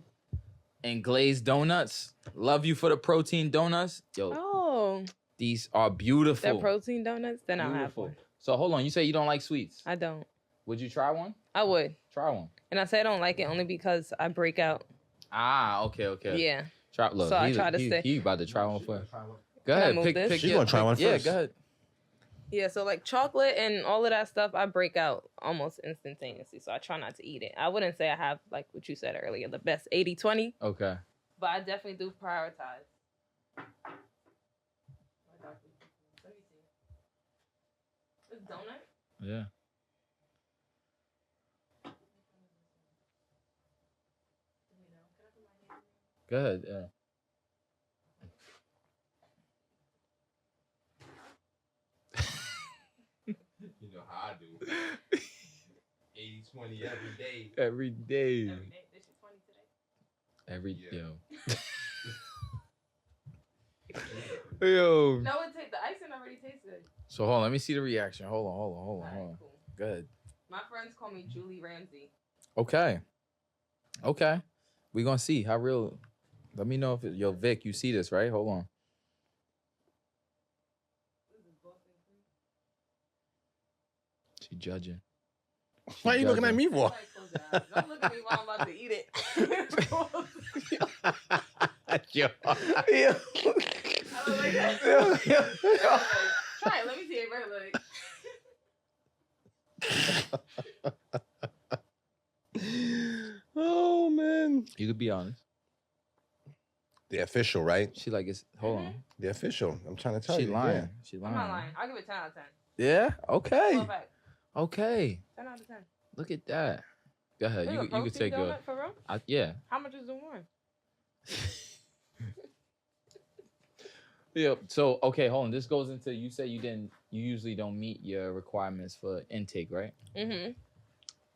and Glazed Donuts. Love you for the protein donuts. Yo, Oh, these are beautiful. they're protein donuts. Then I'll have Beautiful. one. So hold on, you say you don't like sweets. I don't. Would you try one? I would, Try one. and I say I don't like it only because I break out. Ah, okay. Yeah. Try, look, So I try to stay. He about to try one for. Go I ahead, move pick. this? She's gonna try one Yeah, first. go ahead. Yeah, so like chocolate and all of that stuff, I break out almost instantaneously. So I try not to eat it. I wouldn't say I have, like what you said earlier, the best 80-20, Okay. but I definitely do prioritize. Let me see. This donut? Yeah. Go ahead. Yeah. You know how I do. 80-20 every day. Every day. Every day. This is 20 today. Every Yeah. yo. No, the icing already tastes good. So hold on, let me see the reaction. Hold on. Alright, cool. Go ahead. My friends call me Julie Ramsey. Okay. We gonna see how real. Let me know if yo Vic, you see this right? Hold on. She judging. Why are you looking at me for? Don't look at me while I'm about to eat it. Yo. I don't like that. Try it. Let me see it. Right, like. Oh man. You could be honest. The official, right? She like it's. Hold on. The official. I'm trying to tell She you. lying. Yeah. She I'm lying. not lying. I'll give it 10 out of 10. Yeah. Okay. Full fact. Okay. 10 out of 10. Look at that. Go ahead. This You a could protein take donut your. for real? Yeah. How much is the one? Yeah. So okay, hold on. This goes into you say you usually don't meet your requirements for intake, right? Mm-hmm.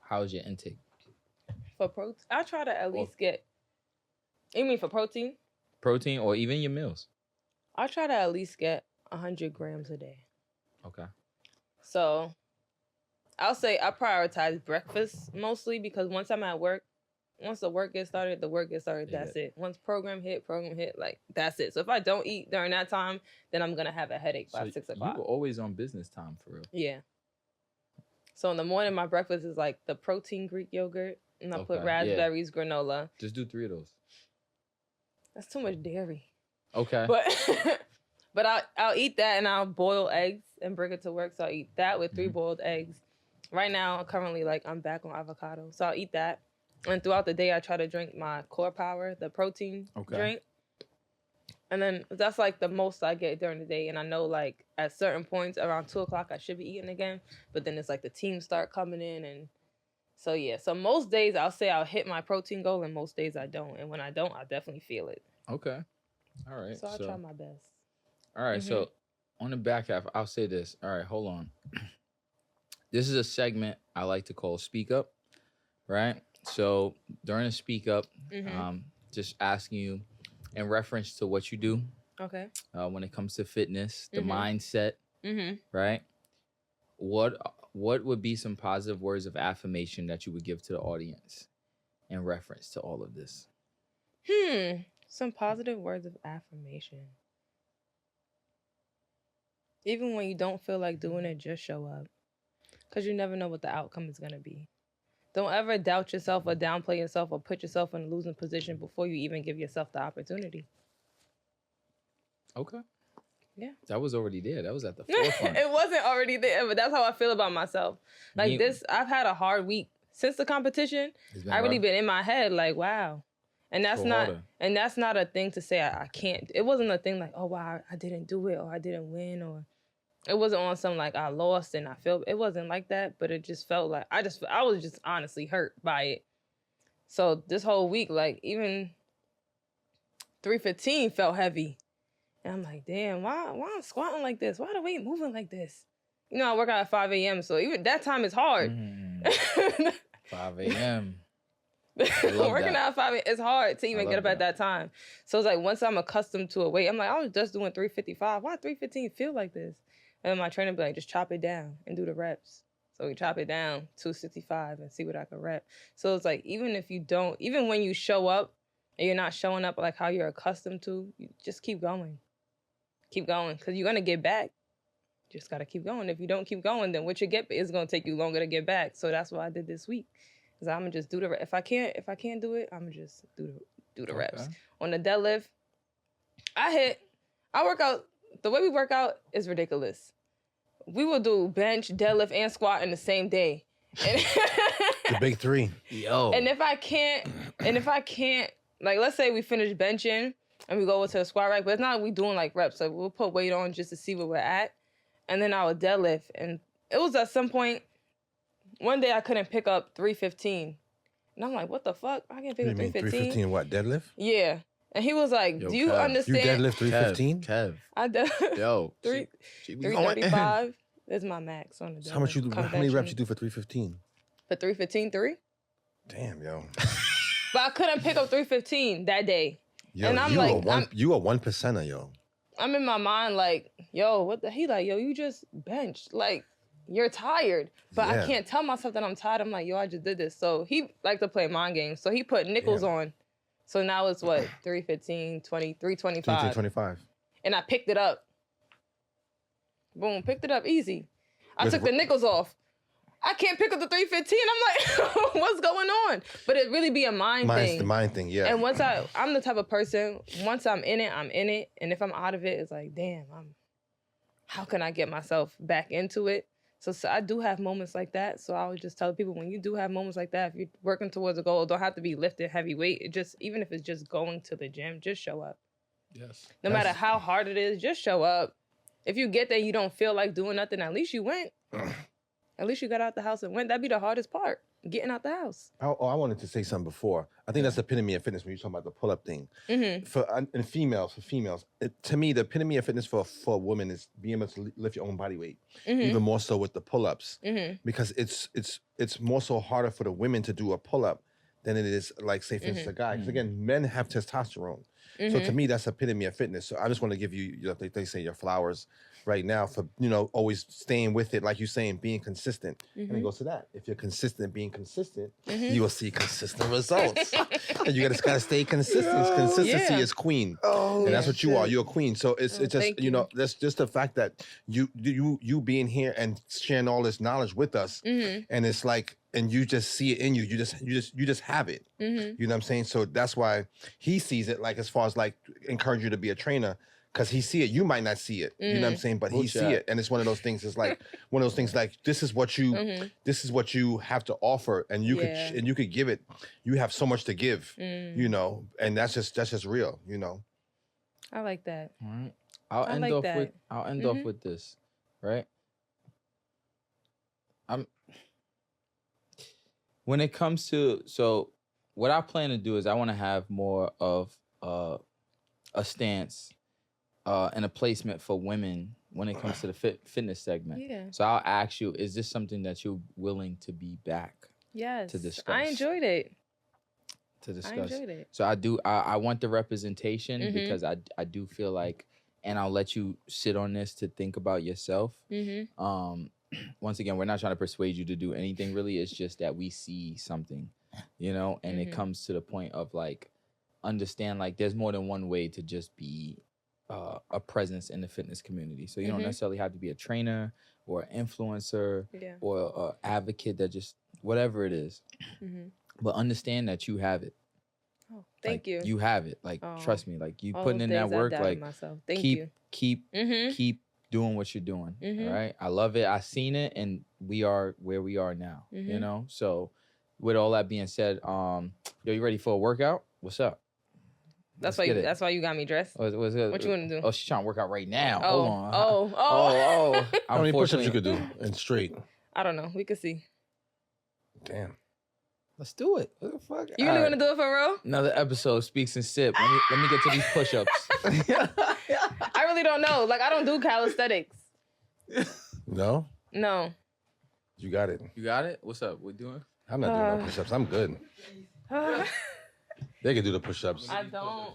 How's your intake? For protein, I try to at least get. You mean for protein? Protein or even your meals? I try to at least get 100 grams a day. Okay. So, I'll say I prioritize breakfast mostly because once I'm at work, once the work gets started, that's it. Once program hit, like, that's it. So if I don't eat during that time, then I'm going to have a headache by 6 o'clock. You were always on business time for real. Yeah. So in the morning, my breakfast is like the protein Greek yogurt, and I put raspberries, granola. Just do 3 of those. That's too much dairy. Okay. But I'll eat that and I'll boil eggs and bring it to work. So I'll eat that with 3 boiled eggs. Right now, currently, like, I'm back on avocado. So I'll eat that. And throughout the day, I try to drink my Core Power, the protein drink. And then that's, like, the most I get during the day. And I know, like, at certain points around 2 o'clock, I should be eating again. But then it's, like, the teams start coming in. And so, yeah. So most days, I'll say I'll hit my protein goal. And most days, I don't. And when I don't, I definitely feel it. Okay. All right. So I'll try my best. All right. So on the back half, I'll say this. All right. Hold on. This is a segment I like to call Speak Up. Right? So during the Speak Up, just asking you in reference to what you do. Okay. When it comes to fitness, the mindset, right? What would be some positive words of affirmation that you would give to the audience in reference to all of this? Some positive words of affirmation. Even when you don't feel like doing it, just show up. Because you never know what the outcome is going to be. Don't ever doubt yourself or downplay yourself or put yourself in a losing position before you even give yourself the opportunity. Okay. Yeah. That was already there. That was at the forefront. It wasn't already there, but that's how I feel about myself. Like Me- I've had a hard week since the competition. I really been in my head like, wow. And that's not a thing to say I can't. It wasn't a thing like, oh wow, I didn't do it or I didn't win, or it wasn't on some like I lost and I felt it wasn't like that, but it just felt like I was just honestly hurt by it. So this whole week, like even 315 felt heavy. And I'm like, damn, why I'm squatting like this? Why the weight moving like this? You know, I work out at 5 a.m., so even that time is hard. 5 a.m. Working out at 5 a.m., it's hard to even get up at that time. So it's like once I'm accustomed to a weight, I'm like, I was just doing 355. Why 315 feel like this? And my trainer be like, just chop it down and do the reps. So we chop it down, 265, and see what I can rep. So it's like, even when you show up and you're not showing up like how you're accustomed to, you just keep going. Keep going, because you're going to get back. You just got to keep going. If you don't keep going, then what you get is going to take you longer to get back. So that's what I did this week. Because I'm going to just do the reps. If I can't do it, I'm going to just do the reps. On the deadlift, I work out, the way we work out is ridiculous. We will do bench, deadlift, and squat in the same day. The big three. Yo. And if I can't, like let's say we finish benching and we go over to the squat rack, but it's not like we doing like reps. Like we'll put weight on just to see where we're at. And then I would deadlift. And it was at some point, one day I couldn't pick up 315. And I'm like, what the fuck? I can't pick up 315. 315 what, deadlift? Yeah. And he was like, do you Kev, understand? You deadlift 315? Kev. I deadlift. Yo. 335 is my max on the deadlift. So how many reps you do for 315? For 315, 3? Damn, yo. But I couldn't pick up 315 that day. Yo, and I'm you a 1%er, yo. I'm in my mind like, yo, what the? He like, yo, you just benched. Like, you're tired. But I can't tell myself that I'm tired. I'm like, yo, I just did this. So he liked to play mind games. So he put nickels on. So now it's what? 315, 20, 325. 325. And I picked it up. Boom, picked it up easy. I took the nickels off. I can't pick up the 315. I'm like, what's going on? But it really be a mind thing. The mind thing, yeah. And once I'm the type of person, once I'm in it, I'm in it. And if I'm out of it, it's like, damn, how can I get myself back into it? So I do have moments like that. So I always just tell people, when you do have moments like that, if you're working towards a goal, it don't have to be lifting heavy weight. It just, even if it's just going to the gym, just show up. Yes. No matter how hard it is, just show up. If you get there, you don't feel like doing nothing, at least you went. At least you got out the house and went. That'd be the hardest part, getting out the house. I wanted to say something before. I think that's the epitome of fitness when you're talking about the pull-up thing. Mm-hmm. For females, to me, the epitome of fitness for a woman is being able to lift your own body weight. Mm-hmm. Even more so with the pull-ups. Mm-hmm. Because it's more so harder for the women to do a pull-up than it is, like, say, for instance, a guy. Because, again, men have testosterone. So to me, that's the epitome of fitness. So I just want to give you, they say, your flowers right now for, always staying with it, like you're saying, being consistent. And it goes to that. If you're consistent, being consistent, you will see consistent results. And you just gotta stay consistent. Consistency is queen. And that's what you are. You're a queen. So it's just, that's just the fact that you being here and sharing all this knowledge with us. And it's like, and you just see it in you. You just have it. You know what I'm saying? So that's why he sees it, like, as far as like encourage you to be a trainer, because he see it. You might not see it. You know what I'm saying? But he see it. And it's one of those things. It's like one of those things like, this is what you have to offer, and you could give it. You have so much to give, and that's just real, I like that. All right. I'll end off with this, right? When it comes to, so what I plan to do is I want to have more of a stance and a placement for women when it comes to the fitness segment. Yeah. So I'll ask you, is this something that you're willing to be back? Yes. To discuss. I enjoyed it. To discuss. I enjoyed it. So I want the representation because I do feel like, and I'll let you sit on this to think about yourself. Once again, we're not trying to persuade you to do anything really. It's just that we see something, and it comes to the point of like, understand like there's more than one way to just be a presence in the fitness community. So you don't necessarily have to be a trainer or an influencer or an advocate that just whatever it is. Mm-hmm. But understand that you have it. Oh, thank Like, you. You have it. Like, Oh. trust me. Like, you All putting those in that days I work. doubted Like, myself. Thank you. keep doing what you're doing. Mhm. All right. I love it. I seen it, and we are where we are now. You Mhm. know. So, with all that being said, yo, you ready for a workout? What's up? That's Let's why get you. it. That's why you got me dressed. What What you want to do? Oh, she's trying to work out right now. Oh, Hold on. oh. How many push-ups you Unfortunately- could do in straight? I don't know. We could see. Damn. Let's do it. What the fuck? You really want to do it for real? Another episode, Speaks and Sip. Let me get to these push-ups. I really don't know. Like, I don't do calisthenics. No? No. You got it. You got it? What's up? We doing? I'm not doing no push-ups. I'm good. They can do the push-ups. I don't.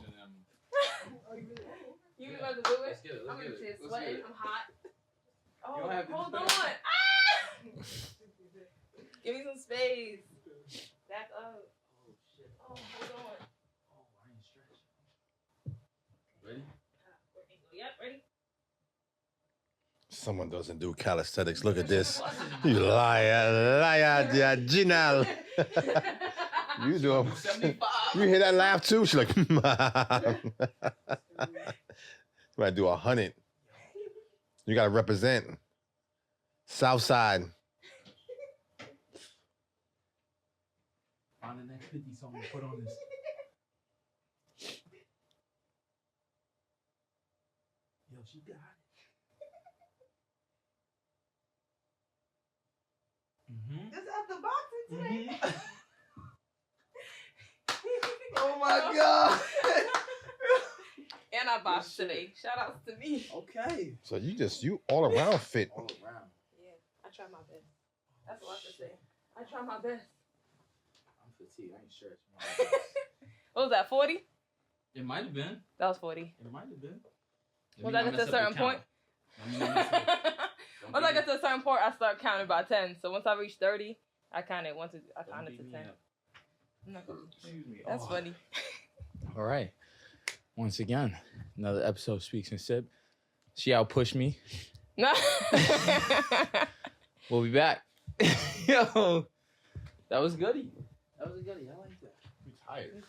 You about to do it? I'm gonna say sweating. I'm hot. Oh, hold on. Ah! Give me some space. Back up. Oh shit. Oh, hold on. Oh, I ain't stretching. Ready? Yep, ready. Someone doesn't do calisthenics. Look at this. You liar, Ginal. You do it. 75. You hear that laugh too? She's like, might do 100. You gotta represent. South Side. Find the next 50 song to put on this. Yo, she got it. Mm-hmm. Just after boxing today. Oh my God. And I boxed today. Shout outs to me. Okay. So you all around fit. All around. Yeah, I try my best. That's all I can say. I try my best. I'm fatigued. I ain't stretching. What was that, 40? It might have been. That was 40. It might have been. Was that at a certain point? Once I get to a certain point, I start counting by 10. So once I reach 30, I counted to 10. I'm not gonna- Excuse me. That's funny. All right. Once again, another episode of Speaks and Sip. She outpushed me. No. We'll be back. Yo, that was goody. That was a goody. I like that. You tired.